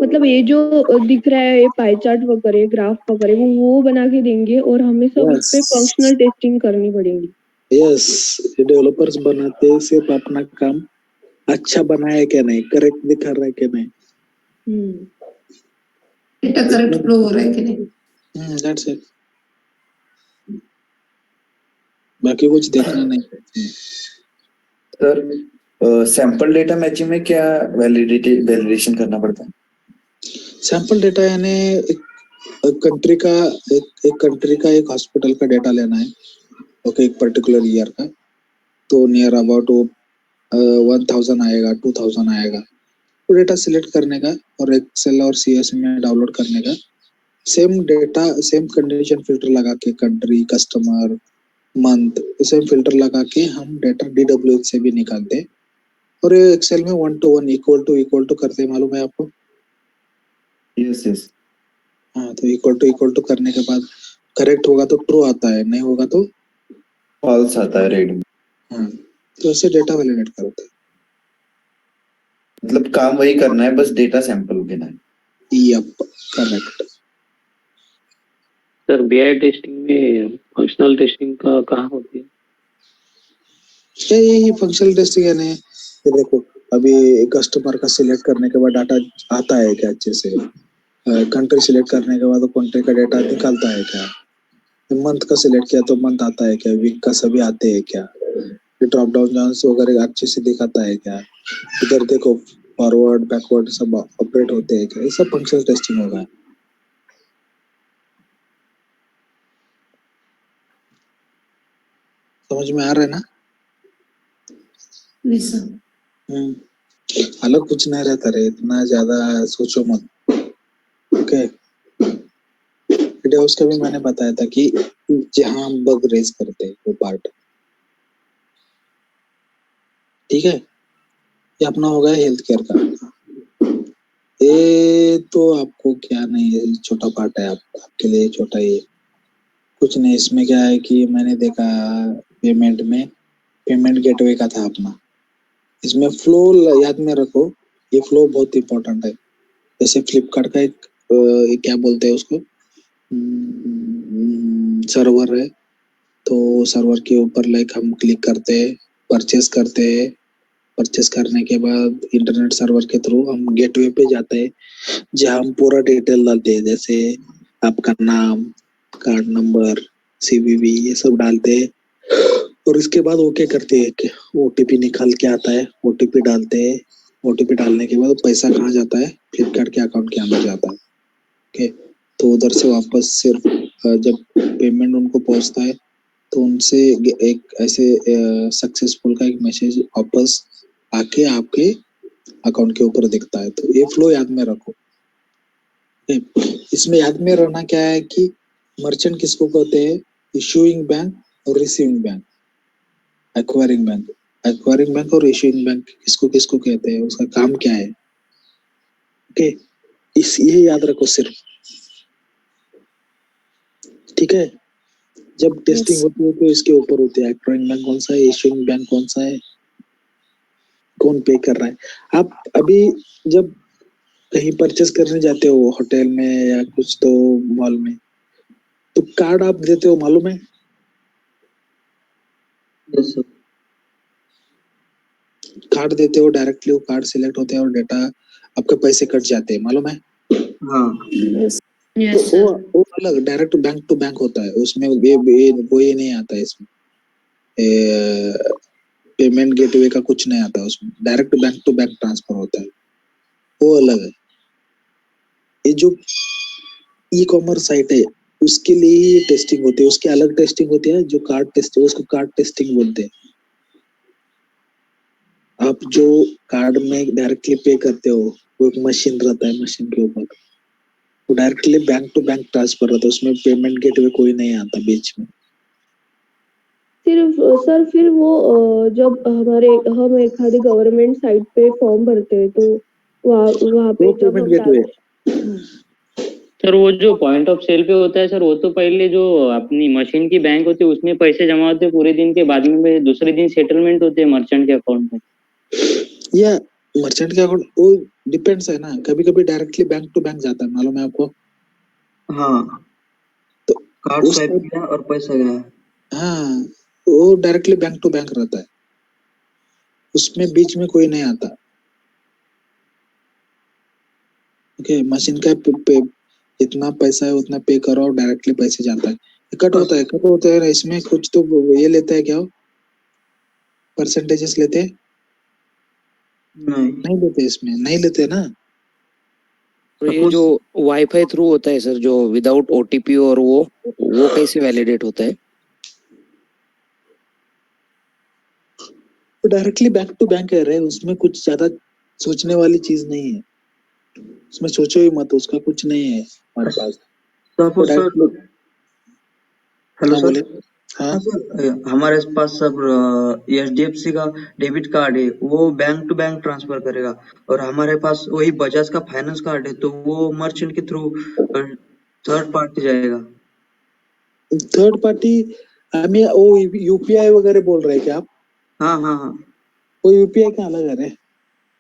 S5: मतलब ये जो दिख रहा है ये पाई चार्ट वगैरह ग्राफ वगैरह वो बना के देंगे और हमें सब उस पे फंक्शनल टेस्टिंग करनी पड़ेगी।
S1: यस, ये डेवलपर्स बनाते हैं, सिर्फ अपना काम अच्छा बनाया है क्या नहीं, करेक्ट दिखा रहा है क्या नहीं,
S4: डेटा करेक्ट फ्लो हो रहा है कि नहीं,
S1: दैट्स इट, बाकी कुछ देखना नहीं।
S7: सर सैंपल डेटा मैचिंग में क्या वैलिडेशन करना पड़ता है?
S1: सैंपल डेटा यानी एक कंट्री का, एक कंट्री का एक हॉस्पिटल का डेटा लेना है, ओके, एक पर्टिकुलर ईयर का, तो नियर अबाउट 1000 आएगा, 2000 आएगा, वो डेटा सिलेक्ट करने का और एक्सेल और CS में डाउनलोड करने का, same data same condition filter लगा के, country, customer, month, same filter लगा के हम डेटा DWH से भी निकालते हैं, और एक्सेल में 1 to 1 इक्वल टू करते हैं, मालूम है आपको?
S7: Yes yes.
S1: हाँ, तो इक्वल टू करने के बाद करेक्ट होगा तो ट्रू आता है, नहीं होगा तो
S7: फॉल्स आता है रेड में।
S1: हाँ, तो ऐसे डेटा वैलिडेट करते हैं।
S7: मतलब काम वही करना है, बस डेटा सैंपल देना है।
S1: Yup, correct.
S8: Sir BI testing में फंक्शनल टेस्टिंग का कहाँ होती है?
S1: यही फंक्शनल टेस्टिंग यानी ये देखो, अभी कस्टमर का सिलेक्ट करने के बाद डाटा आता है क्या अच्छे से, कंट्री सिलेक्ट करने के बाद कंट्री का डेटा निकालता है क्या, मंथ का सिलेक्ट किया तो मंथ आता है क्या, वीक का सभी आते हैं क्या, ड्रॉप डाउन जॉन्स वगैरह अच्छे से दिखाता है क्या, इधर देखो फॉरवर्ड बैकवर्ड सब ऑपरेट होते हैं क्या, ये सब फंक्शनल टेस्टिंग होगा। समझ में आ रहा है ना?
S4: नहीं सर।
S1: अलग कुछ नहीं रहता रे, इतना ज्यादा सोचो मत। ओके, उसका भी मैंने बताया था कि जहाँ हम बग रेज करते हैं वो पार्ट, ठीक है। ये अपना हो गया हेल्थ केयर का। ये तो आपको क्या नहीं है, छोटा पार्ट है, आपके लिए छोटा ही है, कुछ नहीं। इसमें क्या है कि मैंने देखा पेमेंट में, पेमेंट गेटवे का था अपना। इसमें फ्लो याद में रखो, ये फ्लो बहुत इंपॉर्टेंट है। जैसे फ्लिपकार्ट का एक क्या बोलते हैं उसको, सर्वर है, तो सर्वर के ऊपर लाइक हम क्लिक करते हैं, परचेस करते हैं, परचेस करने के बाद इंटरनेट सर्वर के थ्रू हम गेटवे पे जाते हैं, जहाँ हम पूरा डिटेल डालते हैं, जैसे आपका नाम, कार्ड नंबर, सीवीवी, ये सब डालते हैं। और इसके बाद ओके करते हैं कि ओटीपी निकाल के आता है, ओटीपी डालते हैं। ओटीपी डालने के बाद पैसा कहाँ जाता है, फ्लिपकार्ट के अकाउंट के अंदर जाता है। ओके, तो उधर से वापस सिर्फ जब पेमेंट उनको पहुंचता है तो उनसे एक ऐसे सक्सेसफुल का एक मैसेज वापस आके आपके अकाउंट के ऊपर दिखता है। तो ये फ्लो याद में रखो। इसमें याद में रहना क्या है कि मर्चेंट किसको कहते हैं, इशूइंग बैंक और receiving bank, acquiring bank. Acquiring bank और इशूइंग बैंक किसको किसको कहते हैं, उसका काम क्या है। ओके, ये याद रखो सिर्फ, ठीक है। जब टेस्टिंग होती है तो इसके ऊपर होती है, एक्वायरिंग बैंक कौन सा है, इशूइंग बैंक कौन सा है, कौन पे कर रहा है। आप अभी जब कहीं परचेस करने जाते हो होटल में या कुछ तो मॉल में, तो कार्ड आप देते हो, मालूम है।
S2: Yes sir.
S1: कार्ड देते हो, डायरेक्टली वो कार्ड सिलेक्ट होते हैं और डेटा आपके पैसे कट जाते हैं, मालूम है।
S2: हाँ
S1: वो अलग डायरेक्ट बैंक टू बैंक होता है, उसमें वो ये नहीं आता है, इसमें पेमेंट गेटवे का कुछ नहीं आता है, उसमें direct bank to bank transfer होता है, वो अलग है। ये जो ई कॉमर्स साइट है उसके लिए ही टेस्टिंग होती है, उसकी अलग टेस्टिंग होती है, जो कार्ड टेस्ट, उसको कार्ड टेस्टिंग बोलते हैं। आप जो कार्ड में डायरेक्टली पे करते हो, वो एक मशीन रहता है, मशीन के ऊपर वो directly bank to bank transfer रहता है, उसमें पेमेंट गेटवे कोई नहीं आता बीच में।
S5: सिर्फ सर फिर वो जब हम एखादी गवर्नमेंट साइट पे फॉर्म भरते हैं तो वहाँ पे जब
S1: पेमेंट
S5: हम
S1: गेटवे
S8: सर वो जो पॉइंट ऑफ सेल पे होता है सर, वो तो पहले जो अपनी मशीन की बैंक होती है उसमें पैसे जमा होते हैं पूरे दिन के, बाद में दूसरे दिन सेटलमेंट होते हैं मर्चेंट के अकाउंट में।
S1: या मर्चेंट के अकाउंट वो डिपेंड्स है ना, कभी कभी डायरेक्टली बैंक टू बैंक जाता है, मालूम है आपको।
S2: हाँ,
S1: तो
S2: कार्ड
S1: उस
S2: स्वाइप किया और पैसा गया।
S1: हाँ, वो डायरेक्टली बैंक टू बैंक रहता है, उसमें बीच में कोई नहीं आता। ओके, मशीन का इतना पैसा है उतना पे करो और डायरेक्टली पैसे जाता है। कट होता है ना, इसमें कुछ तो ये लेता है क्या, परसेंटेजेस लेते हैं, नहीं लेते, इसमें नहीं लेते ना।
S9: तो ये जो वाईफाई थ्रू होता है सर, जो विदाउट ओटीपी, और वो कैसे वैलिडेट होता है।
S1: डायरेक्टली बैंक टू बैंक कह रहे हैं, उसमें कुछ ज्यादा सोचने वाली चीज नहीं है, उसमें सोचो ही मत, उसका कुछ नहीं है हमारे पास।
S2: सपोज सर, हेलो
S1: हाँ,
S2: सर।
S1: बोले। हाँ
S2: सर, हमारे पास सब एचडीएफसी का डेबिट कार्ड है, वो बैंक टू बैंक ट्रांसफर करेगा, और हमारे पास वही बजाज का फाइनेंस कार्ड है, तो वो मर्चेंट के थ्रू थर्ड पार्टी जाएगा।
S1: थर्ड पार्टी हमें वो यूपीआई वगैरह बोल रहे हैं क्या आप।
S2: हाँ हाँ हाँ,
S1: वो यूपीआई का अलग है,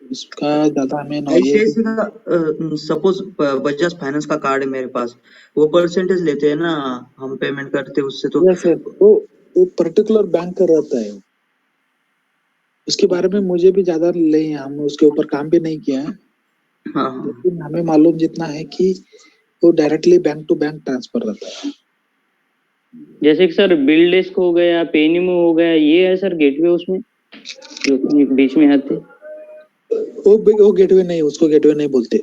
S1: उसका ज्यादा हमें नॉलेज।
S2: आईसीआईसी का सपोज बजाज फाइनेंस का कार्ड है मेरे पास, वो परसेंटेज लेते हैं ना, हम पेमेंट करते हैं उससे, तो
S1: यस सर, वो पर्टिकुलर बैंक का रहता है, उसके बारे में मुझे भी ज्यादा नहीं, हम उसके ऊपर काम भी नहीं किया है,
S2: हाँ
S1: लेकिन हमें मालूम जितना है कि वो directly bank to bank transfer रहता है।
S8: जैसे कि सर बिल डेस्क हो गया, पेनिमो हो गया, ये है सर गेटवे उसमें जो बीच में आते।
S1: वो गेटवे नहीं, उसको गेटवे नहीं बोलते।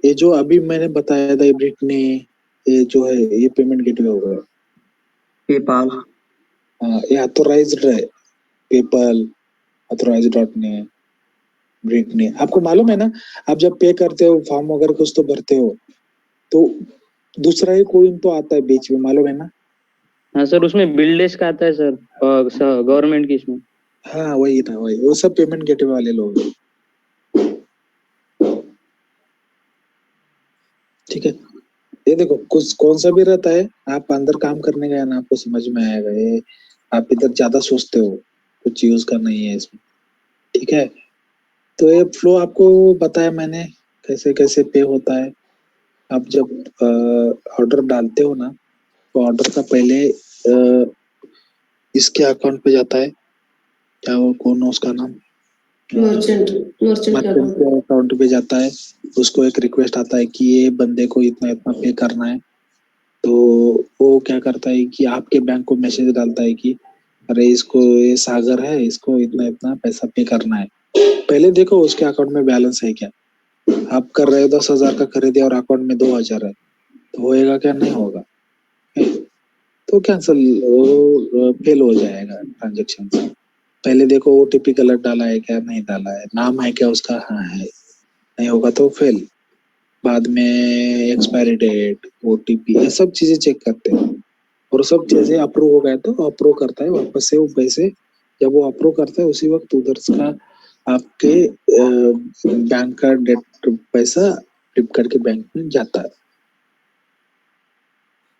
S1: ये जो अभी मैंने बताया था ब्रिटनी, ये जो है ये पेमेंट गेटवे हो गया।
S2: पेपाल,
S1: हाँ, ये ऑथोराइज्ड है, पेपल ऑथोराइज्ड डॉट नहीं है। ब्रेक नहीं, आपको मालूम है ना, आप जब पे करते हो फॉर्म वगैरह कुछ तो भरते हो तो दूसरा ही कोई तो आता है बीच में, मालूम है ना?
S8: हाँ सर, उसमें बिल डेस्क आता है सर, गवर्नमेंट की इसमें।
S1: हाँ वही ना, वही वो सब पेमेंट गेटवे वाले लोग हैं। ठीक है, ये देखो कुछ कौन सा भी रहता है, आप अंदर काम करने गए ना, आपको समझ में आएगा। ये आप इधर ज्यादा सोचते हो, कुछ यूज करना ही है इसमें। ठीक है, तो ये फ्लो आपको बताया मैंने कैसे कैसे पे होता है। आप जब ऑर्डर डालते हो ना, तो ऑर्डर का पहले इसके अकाउंट पे जाता है, क्या वो कौन है उसका नाम,
S4: मर्चेंट मर्चेंट का
S1: मर्चेंट के अकाउंट पे जाता है। उसको एक रिक्वेस्ट आता है कि ये बंदे को इतना इतना पे करना है। तो वो क्या करता है कि आपके बैंक को मैसेज डालता है कि अरे इसको, ये सागर है, इसको इतना इतना पैसा पे करना है। पहले देखो उसके अकाउंट में बैलेंस है क्या। आप कर रहे हो 10,000 का खरीदे और अकाउंट में 2,000 है, तो होएगा क्या, नहीं होगा, तो कैंसिल, फेल हो जाएगा ट्रांजेक्शन। पहले देखो ओटीपी गलत डाला है क्या, नहीं डाला है, नाम है क्या उसका, हाँ है, नहीं होगा तो फेल। बाद में एक्सपायरी डेट, ओटीपी, ये सब चीजें चेक करते हैं, और सब चीजें अप्रूव हो गए तो अप्रूव करता है वापस से वो पैसे। जब वो अप्रूव करता है उसी वक्त उधर का आपके बैंक का डेट पैसा फ्लिपकार्ट के बैंक में जाता है।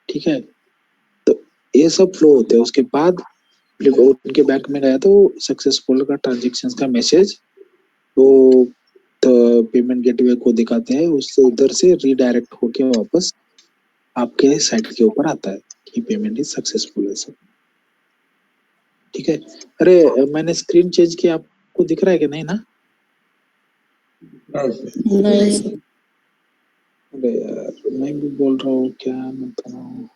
S1: ठीक है, तो ये सब फ्लो होते हैं। उसके बाद उनके बैंक में गया तो सक्सेसफुल का ट्रांजेक्शन का मैसेज वो तो पेमेंट गेटवे को दिखाते हैं, उससे उधर से रीडायरेक्ट होके वापस आपके साइट के ऊपर आता है कि पेमेंट इज सक्सेसफुल है सब। ठीक है, अरे मैंने स्क्रीन चेंज किया, आपको दिख रहा है कि नहीं ना?
S4: नहीं
S1: अरे यार मैं भी बोल रहा हूँ, क्या मैं कर रहा हूँ।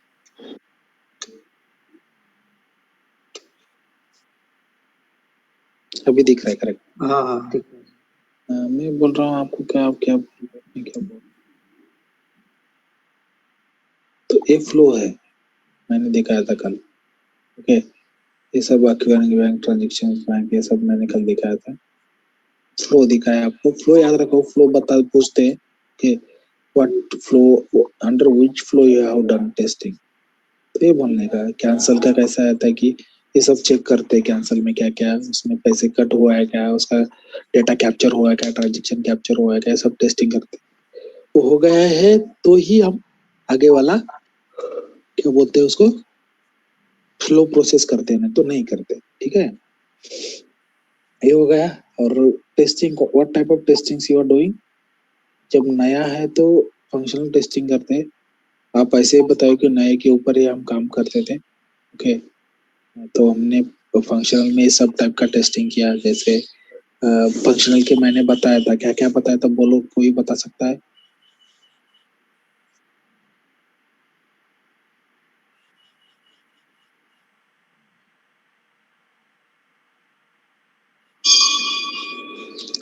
S1: अभी दिख रहा है करेक्ट?
S2: हाँ हाँ ठीक है।
S1: मैं बोल रहा हूँ आपको, क्या आप क्या बोल रहे हो, मैं क्या बोल रहा हूँ। तो ये फ्लो है, मैंने दिखाया था कल। ओके, ये सब एक्वायरिंग बैंक, ट्रांजेक्शन बैंक, ये सब मैंने कल दिखाया था। फ्लो दिखाया आपको, फ्लो याद रखो। फ्लो बता पूछते हैं कि what flow, under which flow you have done testing, तो ये बोलने का। कैंसल का कैसा आता है कि ये सब चेक करते हैं कैंसल में क्या क्या उसमें पैसे कट हुआ है क्या, उसका डेटा कैप्चर हुआ है क्या, ट्रांजेक्शन कैप्चर हुआ है क्या, सब टेस्टिंग करते हैं। वो हो गया है तो ही हम आगे वाला क्या बोलते हैं उसको, फ्लो प्रोसेस करते हैं, नहीं तो नहीं करते। ठीक है, ये हो गया। और testing, what type of testing you are doing, जब नया है तो फंक्शनल टेस्टिंग करते हैं। आप ऐसे ही बताओ कि नए के ऊपर ही हम काम करते थे। ओके, तो हमने फंक्शनल में सब टाइप का टेस्टिंग किया। जैसे फंक्शनल के मैंने बताया था, क्या क्या बताया था, बोलो कोई बता सकता है?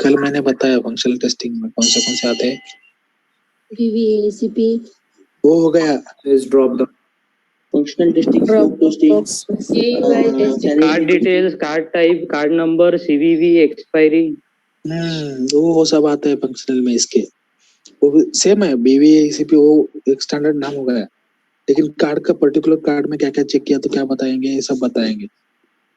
S1: कल मैंने बताया फंक्शनल टेस्टिंग में कौन से आते हैं।
S5: VVACP,
S1: वो हो गया।
S7: Drop the
S8: functional testing,
S5: AUI testing,
S8: card details, card type, card number, CVV, expiry.
S1: वो सब आता है फंक्शनल में। इसके वो सेम है, बीवीएसीपी, वो एक स्टैंडर्ड नाम हो गया। लेकिन कार्ड का पर्टिकुलर कार्ड में क्या क्या चेक किया तो क्या बताएंगे, ये सब बताएंगे।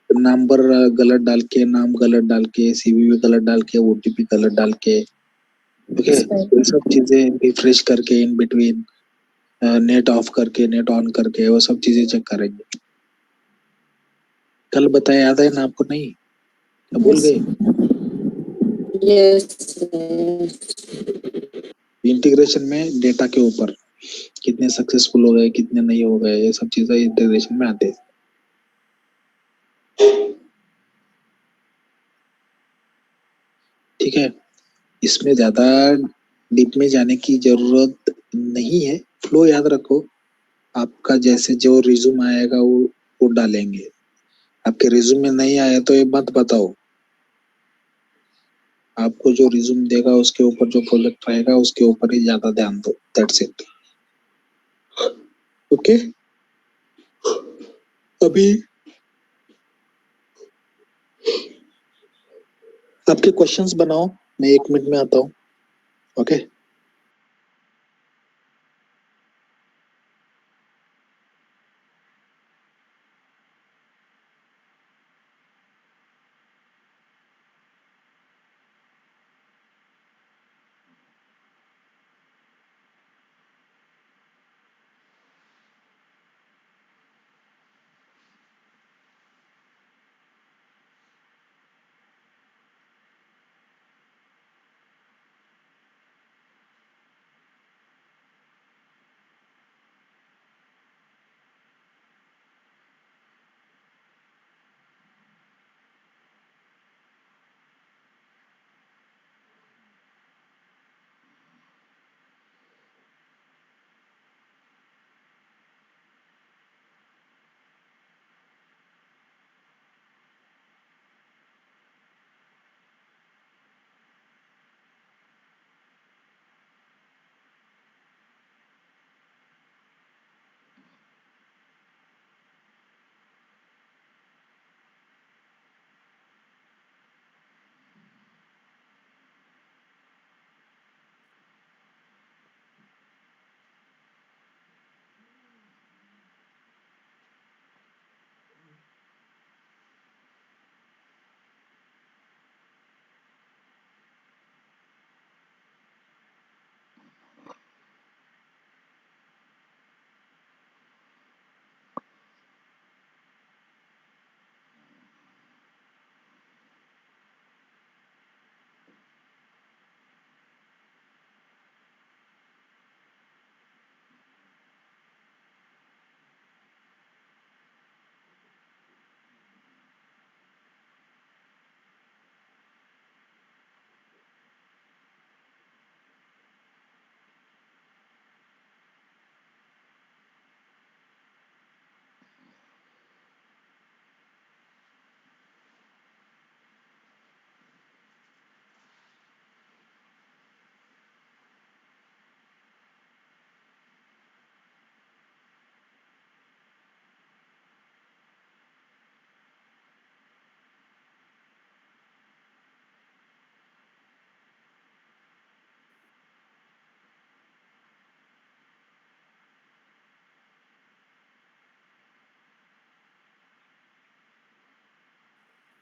S1: नंबर गलत डाल के, नाम गलत डाल के, सीवीवी गलत डाल के, ओटीपी गलत डाल के, ओके, ये सब चीजें रिफ्रेश करके इन बिटवीन, नेट ऑफ करके नेट ऑन करके, वो सब चीजें चेक करेंगे। कल बताया, याद है ना आपको? नहीं, क्या भूल गए?
S4: यस
S1: इंटीग्रेशन में डेटा के ऊपर कितने सक्सेसफुल हो गए, कितने नहीं हो गए, ये सब चीजें इंटीग्रेशन में आते हैं। ठीक है, इसमें ज्यादा डीप में जाने की जरूरत नहीं है। फ्लो याद रखो। आपका जैसे जो रिज्यूम आएगा वो डालेंगे। आपके रिज्यूम में नहीं आया तो ये मत बताओ। आपको जो रिज्यूम देगा उसके ऊपर जो प्रोजेक्ट रहेगा उसके ऊपर ही ज्यादा ध्यान दो, दैट्स इट। ओके, अभी आपके क्वेश्चंस बनाओ, मैं 1 मिनट में आता हूँ। ओके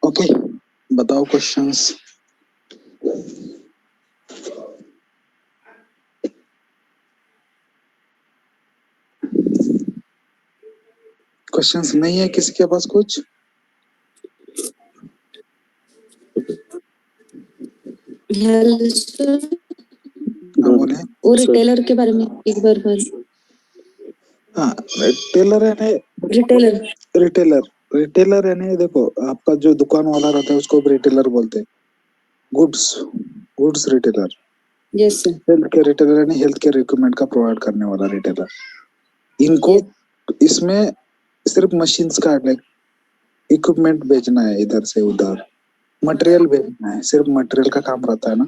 S1: ओके बताओ क्वेश्चंस। क्वेश्चंस नहीं है किसी के पास कुछ? हाँ बोले।
S5: और रिटेलर के बारे में एक बार
S1: हाँ रिटेलर है ना,
S5: रिटेलर
S1: रिटेलर है ना, देखो आपका जो दुकान वाला रहता है उसको रिटेलर बोलते हैं। Goods retailer,
S5: yes sir
S1: health care retailer यानी हेल्थ केयर इक्विपमेंट का प्रोवाइड करने वाला रिटेलर। इनको इसमें सिर्फ मशीन्स का लाइक इक्विपमेंट बेचना है, इधर से उधर मटेरियल बेचना है, सिर्फ मटेरियल का काम रहता है ना,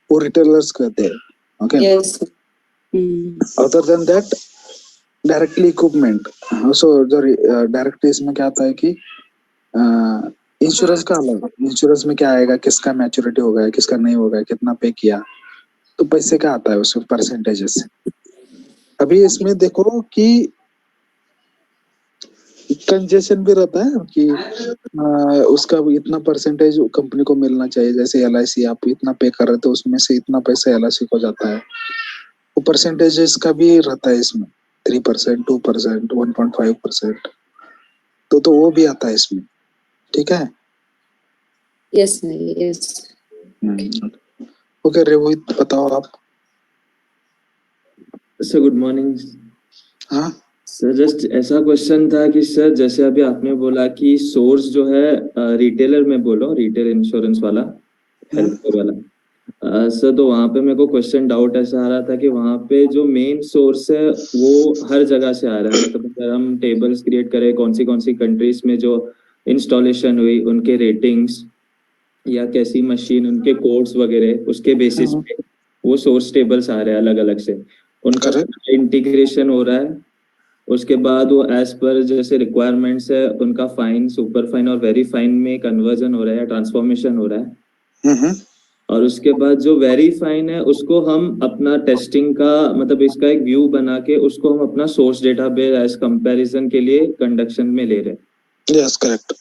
S1: वो रिटेलर्स कहते हैं। Okay
S5: yes
S1: other than that directly equipment. So जो डायरेक्टली इसमें क्या आता है कि इंश्योरेंस का अलग, इंश्योरेंस में क्या आएगा, किसका मैच्योरिटी हो गया, किसका नहीं हो गया, कितना पे किया, तो पैसे का आता है उसमें परसेंटेजेस। अभी इसमें देखो कि कंजेशन भी रहता है कि उसका इतना परसेंटेज कंपनी को मिलना चाहिए। जैसे LIC आप इतना पे कर रहे थे, उसमें से इतना पैसा LIC को जाता है, वो परसेंटेजेस का भी रहता है इसमें 3%, 2%, 1.5%, तो वो भी आता है इसमें। ठीक है
S5: यस यस
S1: ओके रोहित बताओ आप।
S10: Sir good morning.
S1: हाँ
S10: सर जस्ट ऐसा क्वेश्चन था कि सर जैसे अभी आपने बोला कि सोर्स जो है रिटेलर में बोलो, रिटेल इंश्योरेंस वाला, हेल्थ केयर वाला, सर तो वहाँ पे मेरे को क्वेश्चन डाउट ऐसा आ रहा था कि वहाँ पे जो मेन सोर्स है वो हर जगह से आ रहा है। मतलब अगर हम टेबल्स क्रिएट करें कौन सी कंट्रीज में जो इंस्टॉलेशन हुई, उनके रेटिंग्स या कैसी मशीन, उनके कोड्स वगैरह, उसके बेसिस पे वो सोर्स टेबल्स आ रहे हैं अलग अलग से, उनका इंटीग्रेशन हो रहा है। उसके बाद वो एज पर जैसे रिक्वायरमेंट्स है उनका फाइन, सुपर फाइन और वेरी फाइन में कन्वर्जन हो रहा है या ट्रांसफॉर्मेशन हो रहा है। और उसके बाद जो वेरी फाइन है उसको हम अपना टेस्टिंग का मतलब इसका एक व्यू बना के उसको हम अपना सोर्स डेटाबेस एज कंपैरिजन के लिए कंडक्शन में ले रहे हैं।
S1: यस करेक्ट,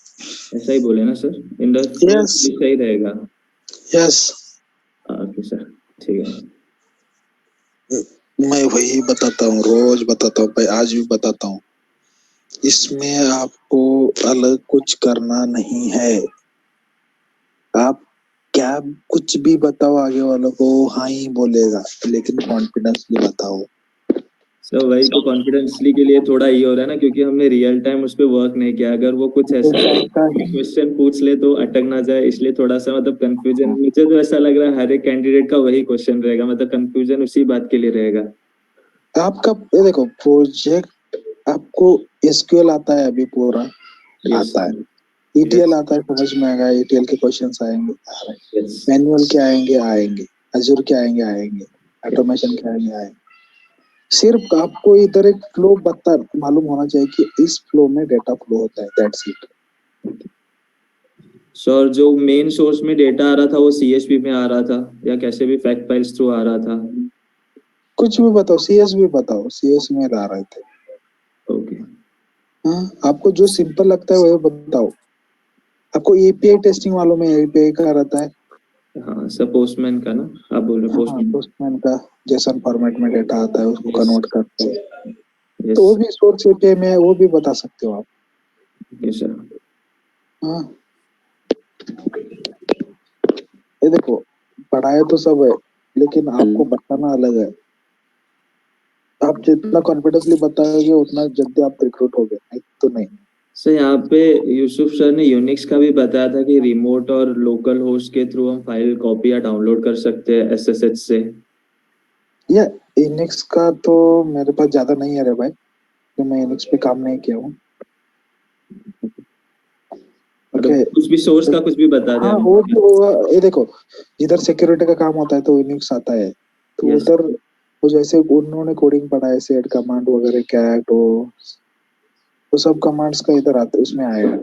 S10: ऐसा ही बोले ना सर, इन द
S1: Yes.
S10: सही रहेगा।
S1: यस
S10: ओके सर, ठीक है।
S1: मैं वही बताता हूँ, रोज बताता हूँ भाई, आज भी बताता हूँ। इसमें आपको अलग कुछ करना नहीं है। आप क्या कुछ भी बताओ आगे वालों को, हाँ ही बोलेगा, लेकिन कॉन्फिडेंसली बताओ।
S10: सर वही तो कॉन्फिडेंसली के लिए थोड़ा ये हो रहा है ना, क्योंकि हमने रियल टाइम उस पर वर्क नहीं किया। अगर वो कुछ ऐसा क्वेश्चन पूछ ले तो अटक ना जाए, इसलिए थोड़ा सा मतलब कंफ्यूजन। मुझे तो ऐसा लग रहा है हर एक कैंडिडेट का वही क्वेश्चन रहेगा, मतलब कंफ्यूजन उसी बात के लिए रहेगा।
S1: आपका ये देखो प्रोजेक्ट, आपको एसक्यूएल आता है अभी पूरा आता है, ईटीएल आता है, समझ में आएगा, ईटीएल के क्वेश्चंस आएंगे, मैनुअल के आएंगे आएंगे, अजूर के आएंगे आएंगे, ऑटोमेशन के आएंगे। सिर्फ आपको इधर एक फ्लो बता मालूम होना चाहिए कि इस फ्लो में डेटा फ्लो होता है, दैट्स इट।
S10: सर जो मेन सोर्स में डेटा आ रहा था वो सीएसवी में आ रहा था या कैसे भी फैक्ट फाइल्स थ्रू आ रहा था?
S1: कुछ भी बताओ, सीएसवी बताओ, सीएस में ला रहे थे।
S10: ओके,
S1: हाँ, आपको जो सिंपल लगता है वही बताओ। आपको एपीआई टेस्टिंग मालूम है, एपीआई का रहता है।
S10: हाँ सर, पोस्टमैन का ना आप बोल रहे?
S1: पोस्टमैन का जेसन फॉर्मेट में डेटा आता है, उसको कन्वर्ट करते हैं, तो वो भी सोर्स एपीआई में है, वो भी बता सकते हो आप।
S10: Yes sir.
S1: हाँ, ये देखो पढ़ाया तो सब है, लेकिन आपको बताना अलग है। आप जितना कॉन्फिडेंसली बताओगे उतना जल्दी आप रिक्रूट होगे, नहीं तो नहीं।
S10: सर यहाँ पे यूसुफ सर ने यूनिक्स का भी बताया था कि रिमोट और लोकल होस्ट के थ्रू हम फाइल कॉपी या डाउनलोड कर सकते हैं एसएसएच से।
S1: ये यूनिक्स का तो मेरे पास ज्यादा नहीं है रे भाई, तो मैं यूनिक्स पे काम नहीं किया हूँ।
S10: Okay. कुछ भी सोर्स का कुछ भी बता दें।
S1: हाँ, वो भी होगा। ये देखो जिधर सिक्योरिटी का काम होता है तो यूनिक्स आता है, तो उधर वो जैसे उन्होंने कोडिंग पढ़ा है, सेट कमांड वगैरह कैट, वो सब कमांड्स का इधर आता है, उसमें आएगा।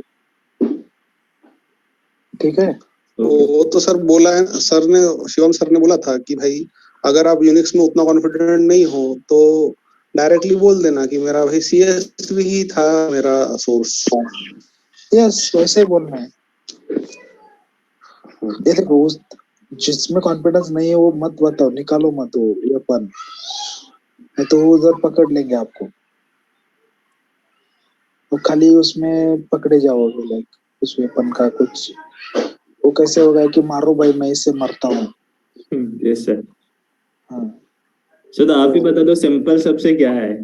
S1: ठीक है,
S3: वो तो सर बोला है सर ने, शिवम सर ने बोला था कि भाई अगर आप यूनिक्स में उतना कॉन्फिडेंट नहीं हो तो डायरेक्टली बोल देना कि मेरा भाई सीएसवी ही था मेरा सोर्स।
S1: यस, वैसे बोलना है। ये देखो जिसमें कॉन्फिडेंस नहीं है वो मत बताओ, निकालो मत वो वेपन, नहीं तो वो उधर पकड़ लेंगे आपको, तो खाली उसमें पकड़े जाओगे। लाइक उस वेपन का कुछ वो कैसे होगा कि मारो भाई मैं इससे मरता हूँ।
S10: Yes sir.
S1: हाँ,
S10: तो आप ही बता दो सिंपल सबसे क्या है,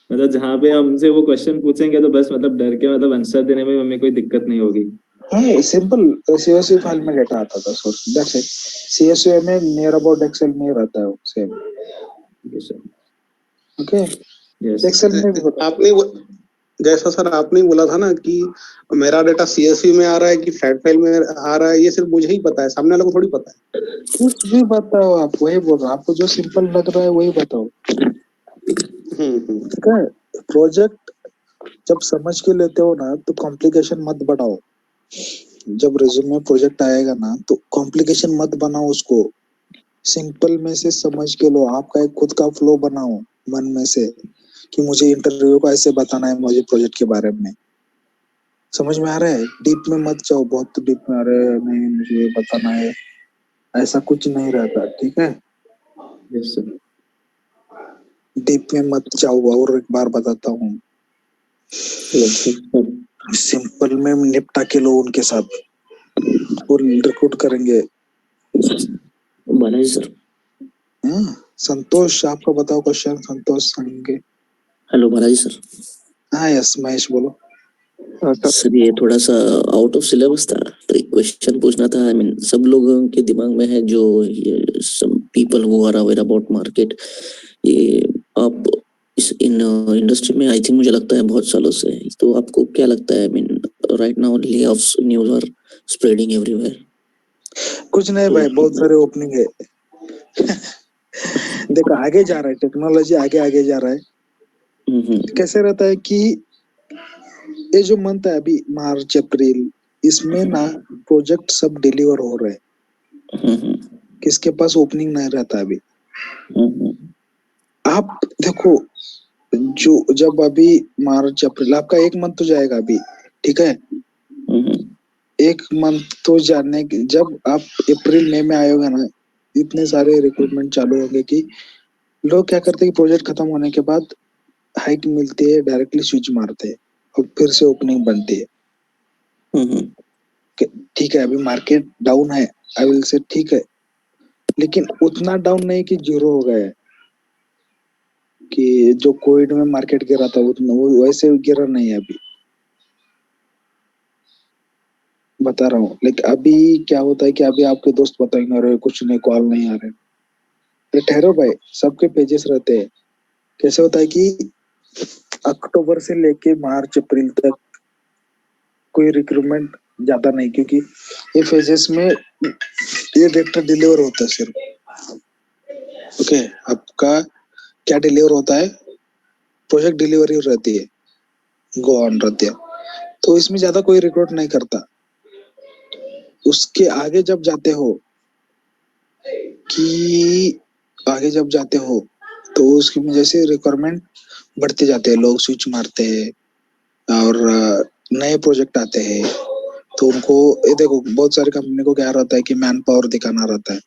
S10: मतलब जहाँ पे हमसे वो क्वेश्चन पूछेंगे तो बस मतलब डर के मतलब आंसर देने में हमें कोई दिक्कत नहीं होगी।
S1: हाँ, सिंपल सीएसवी फाइल में डेटा आता था, सोर्स दैट्स इट। सीएसवी में नियर अबाउट एक्सेल में रहता है वो सेम। ओके, एक्सेल में भी
S3: आपने जैसा सर आपने बोला था ना कि मेरा डेटा सीएसवी में आ रहा है कि फैक्ट फाइल में आ रहा है, ये सिर्फ मुझे ही पता है, सामने वाले को थोड़ी पता है।
S1: कुछ भी बताओ आप, वही बोल रहा हूँ, आपको जो सिंपल लग रहा है वही बताओ। ठीक है, प्रोजेक्ट जब समझ के लेते हो ना तो कॉम्प्लिकेशन मत बढ़ाओ। जब रिज्यूम में प्रोजेक्ट आएगा ना तो कॉम्प्लिकेशन मत बनाओ, उसको सिंपल में से समझ के लो। आपका एक खुद का फ्लो बनाओ मन में से कि मुझे इंटरव्यू को ऐसे बताना है, मुझे प्रोजेक्ट के बारे में समझ में आ रहा है। डीप में मत जाओ, बहुत डीप में आ रहे हैं, नहीं मुझे बताना है, ऐसा कुछ नहीं रहता। ठीक है,
S10: यस सर।
S1: डीप में मत जाओ, और एक बार बताता हूँ, सिंपल में निपटा के लो उनके साथ, और रिक्रूट करेंगे।
S11: बालाजी सर।
S1: संतोष आपका बताओ क्वेश्चन, संतोष संगे।
S11: Hello Balaji sir.
S1: हाँ यस महेश बोलो।
S11: सर ये थोड़ा सा आउट ऑफ सिलेबस था, तो एक क्वेश्चन पूछना था। आई मीन सब लोगों के दिमाग में है जो some people who are aware about market, ये आप इस इन इंडस्ट्री में आई थिंक मुझे लगता है बहुत सालों से, तो आपको क्या लगता है? I mean right now layoffs news are spreading everywhere.
S1: कुछ नहीं भाई, बहुत सारे ओपनिंग है। देखो आगे जा रहा है, टेक्नोलॉजी आगे आगे जा रहा है। कैसे रहता है कि ये जो मंथ है अभी मार्च अप्रैल, इसमें ना प्रोजेक्ट सब डिलीवर हो रहे हैं। किसके पास ओपनिंग नहीं रहता अभी। आप देखो, जो जब अभी मार्च अप्रैल आपका 1 मंथ तो जाएगा अभी, ठीक है, 1 मंथ तो जाने के जब आप अप्रैल मई में आएगा ना, इतने सारे रिक्रूटमेंट चालू होंगे कि लोग क्या करते हैं कि प्रोजेक्ट खत्म होने के बाद हाइक मिलती है, डायरेक्टली स्विच मारते हैं और फिर से ओपनिंग बनती है। ठीक है, अभी मार्केट डाउन है, आई विल से ठीक है, लेकिन उतना डाउन नहीं कि जीरो हो गया है, कि जो कोविड में मार्केट गिरा था उतना वो वैसे गिरा नहीं है अभी, बता रहा हूँ। लेकिन अभी क्या होता है कि अभी आपके दोस्त बताएंगे अरे कुछ नहीं, कॉल नहीं आ रहे, अरे ठहरो भाई, सबके पेजेस रहते हैं। कैसे होता है कि अक्टूबर से लेके मार्च अप्रैल तक कोई रिक्रूटमेंट ज्यादा नहीं, क्योंकि ये फेजेस में ये डेटा डिलीवर होता है सिर्फ। ओके, आपका क्या डिलीवर होता है, प्रोजेक्ट डिलीवरी रहती है, गो ऑन रहती है, तो इसमें ज्यादा कोई रिक्रूट नहीं करता। उसके आगे जब जाते हो कि आगे जब जाते हो तो उसकी वजह से रिक्वायरमेंट बढ़ते जाते हैं, लोग स्विच मारते हैं और नए प्रोजेक्ट आते हैं, तो उनको ये देखो बहुत सारी कंपनी को क्या रहता है कि मैन पावर दिखाना रहता है।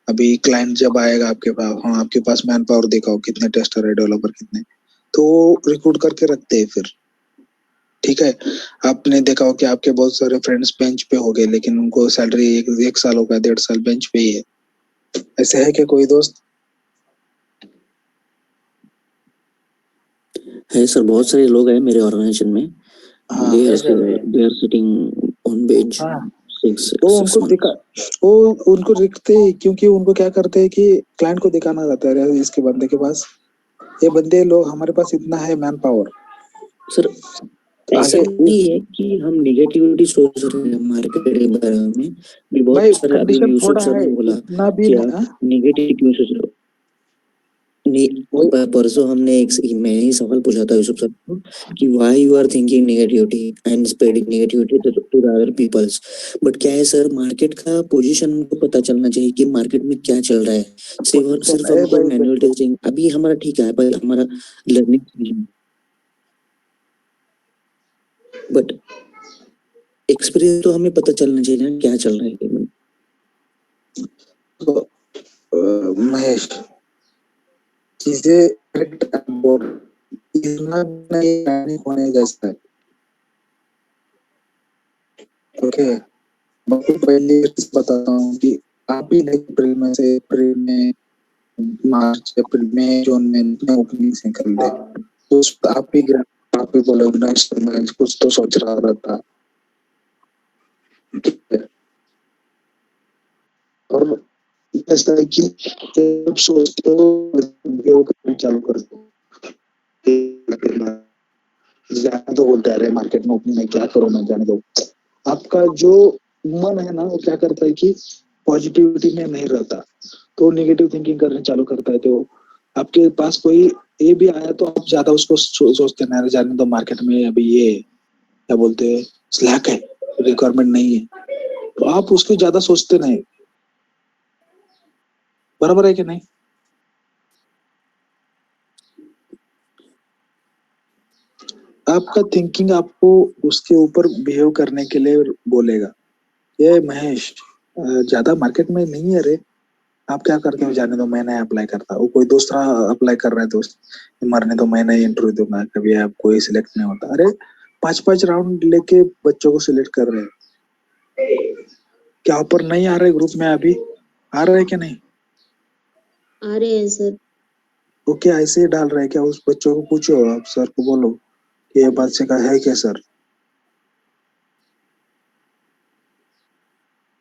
S1: अभी क्लाइंट जब आएगा आपके पास, हाँ आपके पास मैन पावर दिखाओ, कितने टेस्टर है, डेवलपर कितने, तो रिक्रूट करके रखते हैं फिर। ठीक है, आपने देखा हो कि आपके बहुत सारे फ्रेंड्स बेंच पे हो गए, लेकिन उनको सैलरी एक साल हो गया, 1.5 साल बेंच पे ही है। ऐसे है क्या कोई दोस्त?
S11: है सर, बहुत सारे लोग हैं मेरे ऑर्गेनाइजेशन में, they are sitting on bench
S1: वो उनको दिखते, क्योंकि उनको क्या करते हैं कि क्लाइंट को दिखाना रहता है इसके बंदे के पास, ये बंदे लोग हमारे पास इतना है मैन पावर।
S11: सर ऐसा नहीं है कि हम निगेटिविटी सोच रहे हैं मार्केट के बारे में भी, बहुत सारे अभी यूसुफ सर ने बोला कि आप निगेटिव क्यों सोच रहे हो। परसों हमने मैं ही सवाल पूछा था यूसुफ सर को कि why you are thinking negativity and spreading negativity to the other peoples, but क्या है सर, मार्केट का पोजीशन को पता चलना चाहिए कि मार्केट में क्या चल रहा है। सिर्फ हमको मैनुअल टेस्टिंग अभी हमारा ठीक है, पर हमारा लर्निंग, बट एक्सपीरियंस तो हमें पता चलना चाहिए ना क्या चल रहा है।
S1: महेश, चीजें इतना नहीं होने जैसा है। ओके, मैं पहले बताता हूँ कि आप ही अप्रैल में मार्च अप्रैल में जून में ओपनिंग निकल दे, तो आप ही बोलोगे ना कुछ तो सोच रहा रहता। और ऐसा है कि जब सोचते हो चालू कर दो, जाने दो, बोलते हैं मार्केट में ओपनिंग में क्या करो, मैं जाने दो। आपका जो मन है ना वो क्या करता है कि पॉजिटिविटी में नहीं रहता, तो नेगेटिव थिंकिंग करने चालू करता है। तो आपके पास कोई ये भी आया तो आप ज्यादा उसको सोचते ना, जाने दो, मार्केट में अभी ये क्या बोलते हैं स्लैक है, रिक्वायरमेंट नहीं है, तो आप उसको ज्यादा सोचते नहीं। बराबर है कि नहीं? आपका थिंकिंग आपको उसके ऊपर बिहेव करने के लिए बोलेगा, ये महेश ज्यादा मार्केट में नहीं है रे, आप क्या करते हो, जाने दो, मैं नहीं अप्लाई करता। वो कोई दूसरा अप्लाई कर रहा है दोस्त, मरने दो, मैं नहीं इंटरव्यू दूंगा, कभी आप कोई सिलेक्ट नहीं होता। अरे 5-5 राउंड लेके बच्चों को सिलेक्ट कर रहे हैं, क्या ऊपर नहीं आ रहे ग्रुप में? अभी आ रहे हैं कि नहीं?
S5: आ रहे हैं सर।
S1: वो क्या ऐसे ही डाल रहे हैं क्या? उस बच्चों को पूछो, आप सर को बोलो कि ये बात से कहा है क्या सर।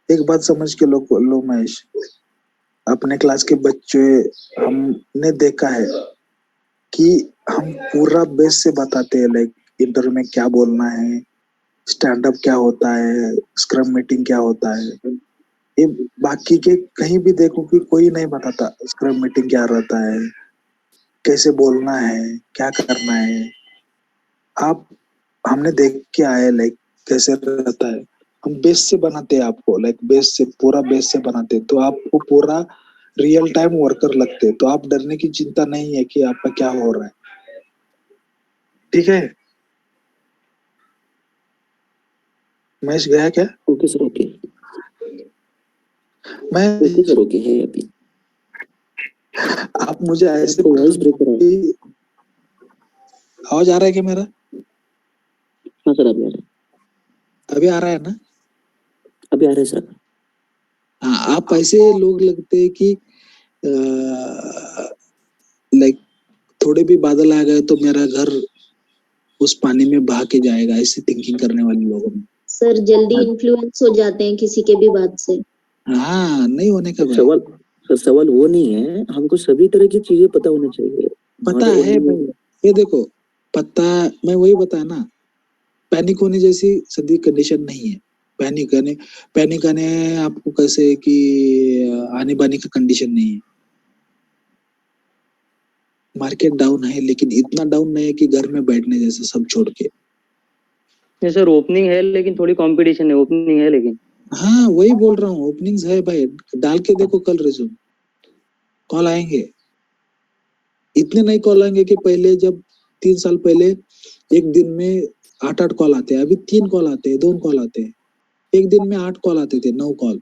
S1: एक बात समझ के लो महेश, अपने क्लास के बच्चे हमने देखा है कि हम पूरा बेस से बताते हैं, लाइक इंटरव्यू में क्या बोलना है, स्टैंड अप क्या होता है, स्क्रम मीटिंग क्या होता है। ये बाकी के कहीं भी देखो कि कोई नहीं बताता स्क्रम मीटिंग क्या रहता है, कैसे बोलना है, क्या करना है। आप हमने देख के आए लाइक कैसे रहता है, हम बेस से बनाते हैं आपको, लाइक बेस से, पूरा बेस से बनाते हैं, तो आपको पूरा रियल टाइम वर्कर लगते हैं, तो आप डरने की चिंता नहीं है कि आपका क्या हो रहा है, ठीक है। महेश गया क्या?
S11: ओके सर, ओके
S1: मैं
S11: ओके सर, ओके है अभी।
S1: आप मुझे ऐसे
S11: आपका वॉइस ब्रेक हो रहा है।
S1: आवाज आ रहा है क्या मेरा?
S11: हाँ सर, अभी आ रहा है,
S1: अभी आ रहा है ना?
S11: अभी आ रहा है सर।
S1: हाँ, आप ऐसे लोग लगते हैं कि लाइक थोड़े भी बादल आ गए तो मेरा घर उस पानी में बहा के जाएगा, ऐसी थिंकिंग करने वाले लोगों में।
S12: सर जल्दी इन्फ्लुएंस हो जाते हैं किसी के भी बात से।
S1: हाँ, नहीं होने का भाई।
S11: सवाल सर, सवाल वो नहीं है, हमको सभी तरह की चीजें पता होनी चाहिए।
S1: पता है भाई, ये देखो, पता, मैं वही बताया ना, पैनिक होने जैसी सदी कंडीशन नहीं है। पैनिक आने आपको कैसे कि आने बानी का कंडीशन नहीं है। मार्केट डाउन है, लेकिन इतना डाउन नहीं है कि घर में बैठने जैसे सब छोड़ के।
S8: नहीं सर, ओपनिंग है लेकिन थोड़ी कंपटीशन है, ओपनिंग है लेकिन।
S1: हाँ, वही बोल रहा हूँ, ओपनिंग्स है भाई, डाल के देखो कल रिज्यूम, कॉल आएंगे। इतने नहीं कॉल आएंगे कि पहले जब 3 साल पहले एक दिन में 8 कॉल आते हैं, अभी 3 कॉल आते हैं, 2 कॉल आते हैं। एक दिन में 8 कॉल आते थे, 9 कॉल,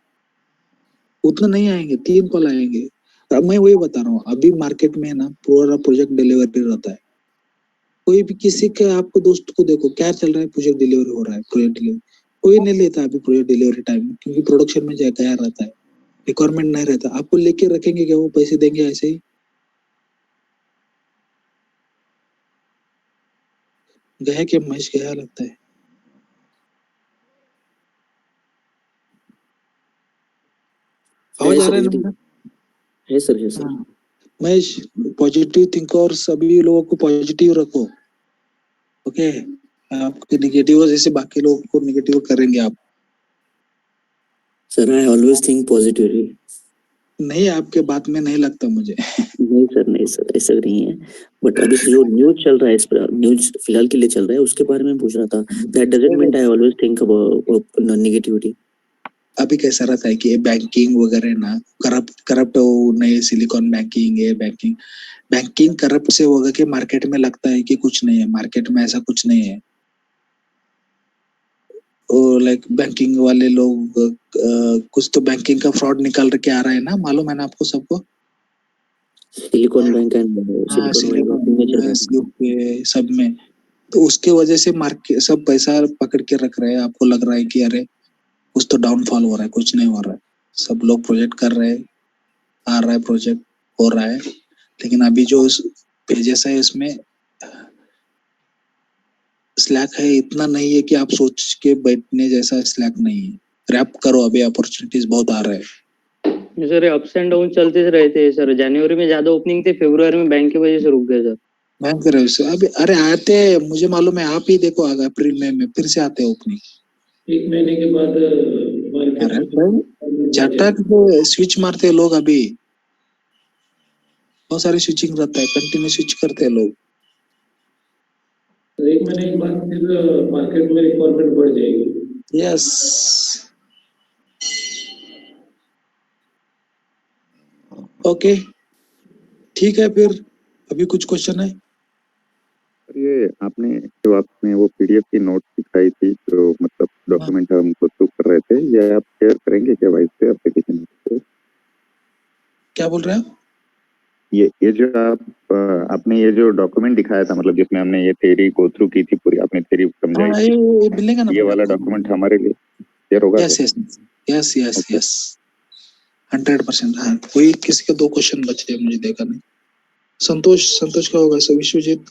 S1: उतना नहीं आएंगे, 3 कॉल आएंगे। अब मैं वही बता रहा हूँ, अभी मार्केट में ना पूरा प्रोजेक्ट डिलीवरी रहता है। कोई भी किसी के, आपको दोस्त को देखो क्या चल रहा है, प्रोजेक्ट डिलीवरी हो रहा है, प्रोजेक्ट डिलीवरी कोई नहीं लेता अभी प्रोजेक्ट डिलीवरी टाइम में, क्योंकि प्रोडक्शन में गया रहता है, रिक्वायरमेंट नहीं रहता। आपको लेके रखेंगे क्या? वो पैसे देंगे ऐसे ही? गया क्या महेश? गया लगता है। आवाज आ रहा है ना मेरा?
S11: है सर, है सर।
S1: हाँ, महेश, पॉजिटिव थिंक और सभी लोगों को पॉजिटिव रखो, ओके। आपके नेगेटिव जैसे बाकी लोगों को नेगेटिव करेंगे आप।
S11: Sir I always think positively.
S1: नहीं, आपके बात में नहीं लगता मुझे।
S11: नहीं सर, नहीं सर, ऐसा नहीं है। बट अभी जो न्यूज चल रहा है, इस पर न्यूज फिलहाल के लिए चल रहा है, उसके बारे में पूछ रहा था। That doesn't mean I always think about negativity.
S1: अभी कैसा रहता है कि ये बैंकिंग वगैरह ना करप्ट नहीं, सिलिकॉन बैंकिंग, ये बैंकिंग करप्ट से होगा कि मार्केट में लगता है कि कुछ नहीं है, मार्केट में ऐसा कुछ नहीं है। लाइक बैंकिंग वाले लोग कुछ तो बैंकिंग का फ्रॉड निकाल के आ रहा है ना, मालूम है ना आपको सबको?
S11: सिलिकॉन बैंक एंड
S1: सिलिकॉन सब में, तो उसके वजह से मार्केट सब पैसा पकड़ के रख रहे हैं। आपको लग रहा है कि अरे कुछ तो डाउनफॉल हो रहा है, कुछ नहीं हो रहा है। सब लोग प्रोजेक्ट कर रहे हैं, आ रहा है प्रोजेक्ट, हो रहा है, लेकिन अभी जो पेजेस है इसमें स्लैक है, इतना नहीं है कि आप सोच के बैठने जैसा स्लैक नहीं है। रैप करो, अभी अपॉर्चुनिटीज बहुत आ रहे हैं।
S8: सर अप्स एंड डाउन चलते रहते हैं सर। जनवरी में ज्यादा ओपनिंग थे, फरवरी में बैंक की वजह से रुक गए सर।
S1: बैंक के वजह से अभी, अरे आते हैं, मुझे मालूम है। आप ही देखो, आगे अप्रैल में फिर से आते हैं ओपनिंग,
S13: 1 महीने के बाद
S1: झटक स्विच मारते हैं लोग। अभी बहुत सारे स्विचिंग रहता है, कंटिन्यू स्विच करते हैं लोग।
S13: 1 महीने के बाद फिर मार्केट में रिक्वायरमेंट बढ़ जाएगी।
S1: यस, ओके, ठीक है। फिर अभी कुछ क्वेश्चन है?
S14: ये आपने जो आपने वो पीडीएफ की नोट दिखाई थी, जो मतलब डॉक्यूमेंट हम प्रस्तुत कर रहे थे, ये आप शेयर करेंगे क्या वाइस पे एप्लीकेशन पे?
S1: क्या बोल रहे हैं?
S14: ये जो आपने ये जो डॉक्यूमेंट दिखाया था, मतलब जिसमें हमने ये थ्योरी गो थ्रू की थी पूरी, आपने थ्योरी समझाई थी,
S1: ये मिलेगा ना?
S14: ये वाला डॉक्यूमेंट हमारे लिए शेयर होगा?
S1: Yes yes yes yes yes, 100%। हाँ, कोई किसी के 2 क्वेश्चन बचे हैं, मुझे देखा नहीं। संतोष का होगा, सो विश्वजीत।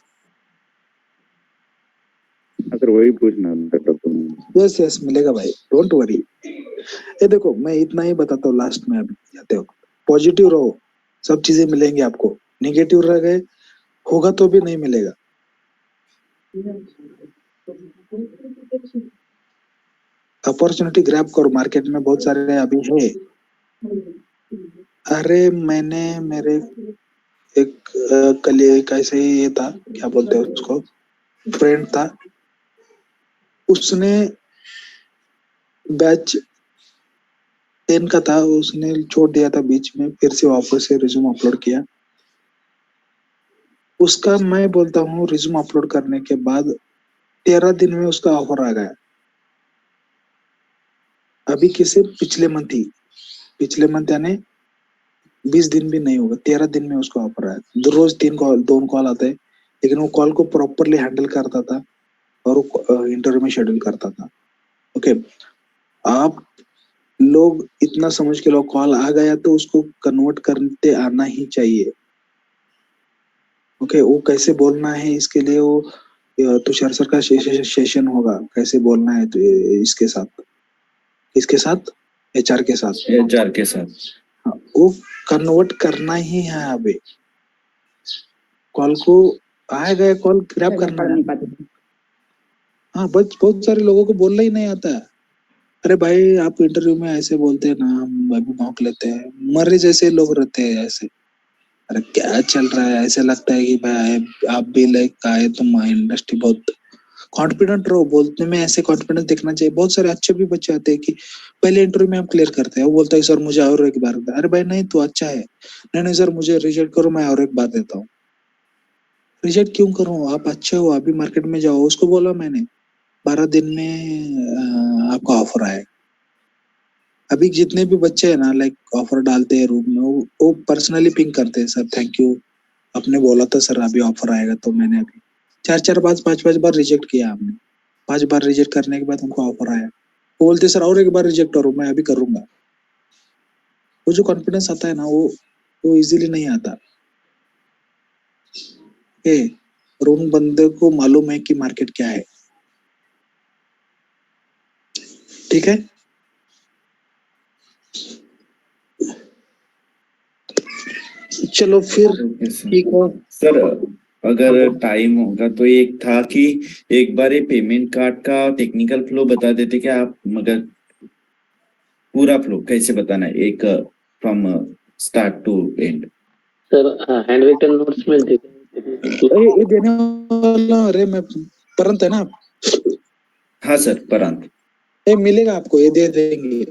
S14: अगर वही पूछना डॉक्यूमेंट।
S1: यस मिलेगा भाई, डोंट वरी। ये देखो, मैं इतना ही बताता हूँ लास्ट में। अभी जाते हो, पॉजिटिव रहो, सब चीजें मिलेंगी आपको। नेगेटिव रह गए होगा तो भी नहीं मिलेगा। अपॉर्चुनिटी ग्रैब करो, मार्केट में बहुत सारे अभी है। अरे मैंने मेरे एक कलीग कैसे ही ये था, क्या बोलते हैं उसको, फ्रेंड था, उसने बैच 10 का था, उसने छोड़ दिया था बीच में, फिर से वापस से रिज्यूम अपलोड किया। उसका मैं बोलता हूँ रिज्यूम अपलोड करने के बाद 13 दिन में उसका ऑफर आ गया। अभी किसे पिछले मंथ यानी 20 दिन भी नहीं होगा, 13 दिन में उसको ऑफर आया। रोज 2 कॉल आते हैं, लेकिन वो कॉल को प्रॉपरली हैंडल करता था और वो इंटरव्यू में शेड्यूल करता था। ओके, आप लोग इतना समझ के लो, कॉल आ गया तो उसको कन्वर्ट करते आना ही चाहिए। ओके, वो कैसे बोलना है इसके लिए वो तुषार सर का सेशन होगा, कैसे बोलना है तो इसके साथ एचआर के साथ हाँ, वो कन्वर्ट करना ही है। अभी कॉल को आया गया, कॉल ग्रैब करना है। हाँ, बहुत सारे लोगों को बोलना ही नहीं आता है। अरे भाई, आप इंटरव्यू में ऐसे बोलते हैं ना, हम अभी भौंक लेते हैं, मरे जैसे लोग रहते हैं ऐसे। अरे क्या चल रहा है, ऐसे लगता है कि भाई आप भी लाइक आए तुम इंडस्ट्री, बहुत कॉन्फिडेंट रहो, बोलने में ऐसे कॉन्फिडेंस दिखना चाहिए। बहुत सारे अच्छे भी बच्चे आते हैं कि पहले इंटरव्यू में हम क्लियर करते हैं, वो बोलता है सर मुझे और एक बार। अरे भाई नहीं, तू अच्छा है। नहीं सर मुझे रिजेक्ट करो, मैं और एक बार देता हूँ। रिजेक्ट क्यों करूँ, आप अच्छे हो, अभी मार्केट में जाओ। उसको बोला मैंने 12 दिन में आपका ऑफर आएगा। अभी जितने भी बच्चे हैं ना लाइक ऑफर डालते हैं रूम में, वो पर्सनली पिंग करते हैं, सर थैंक यू, आपने बोला था सर अभी ऑफर आएगा। तो मैंने अभी 4-5 बार रिजेक्ट किया हमने। 5 बार रिजेक्ट करने के बाद उनको ऑफर आया। वो बोलते सर और एक बार रिजेक्ट करो, मैं अभी करूंगा। वो जो कॉन्फिडेंस आता है ना, वो इजीली नहीं आता। और उन बंदे को मालूम है कि मार्केट क्या है। ठीक है, चलो फिर ठीक है
S7: सर। अगर टाइम होगा तो एक था कि एक बार ये पेमेंट कार्ड का टेक्निकल फ्लो बता देते क्या आप, मगर पूरा फ्लो कैसे बताना है, एक from start to end.
S13: Sir hand written notes मिलते
S1: ये देने वाला। अरे मैं परंत है ना।
S7: हाँ सर, परंत
S1: ये मिलेगा आपको, ये दे देंगे।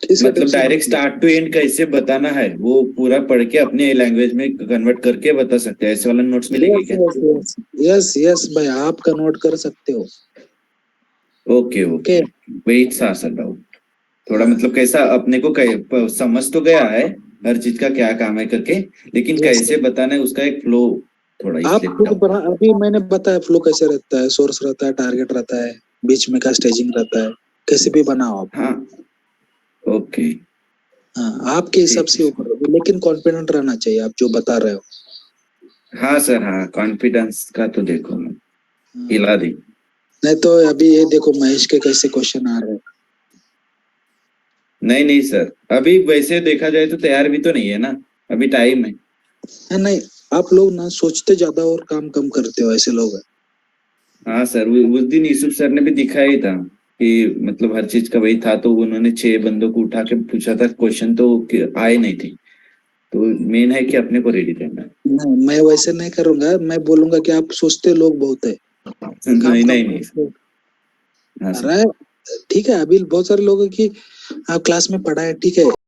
S7: मतलब डायरेक्ट स्टार्ट टू एंड कैसे बताना है वो पूरा पढ़ के अपने लैंग्वेज में कन्वर्ट करके बता सकते हैं, ऐसे वाला नोट्स मिलेंगे क्या?
S1: यस भाई, आप कन्वर्ट कर सकते हो।
S7: ओके वही था सर डाउट थोड़ा, मतलब कैसा अपने को समझ तो गया है हर चीज का क्या काम है करके, लेकिन कैसे बताना है उसका एक फ्लो थोड़ा
S1: आप खुद बना। अभी मैंने बताया फ्लो कैसे रहता है, सोर्स रहता है, टारगेट रहता है, बीच में का स्टेजिंग रहता है, कैसे भी बनाओ आप।
S7: हाँ ओके,
S1: हाँ आपके हिसाब से ऊपर, लेकिन कॉन्फिडेंट रहना चाहिए आप जो बता रहे हो।
S7: हाँ सर, हाँ कॉन्फिडेंस का तो देखो मैं हिला दी।
S1: नहीं तो अभी ये देखो महेश के कैसे क्वेश्चन आ रहे हैं।
S7: नहीं सर, अभी वैसे देखा जाए तो तैयार भी तो नहीं है ना, अभी टाइम है।
S1: नहीं, आप लोग ना सोचते ज्यादा और काम कम करते हो, ऐसे लोग हैं।
S7: हाँ सर, उस दिन यूसुफ सर ने भी दिखाया ही था कि मतलब हर चीज का वही था, तो उन्होंने 6 बंदों को उठा के पूछा था क्वेश्चन, तो आए नहीं थे। तो मेन है कि अपने को रेडी रहना।
S1: नहीं, मैं वैसे नहीं करूंगा, मैं बोलूंगा कि आप सोचते लोग बहुत है।
S7: नहीं
S1: अरे ठीक है, अभी बहुत सारे लोग हैं कि क्लास में पढ़ा है, ठीक है,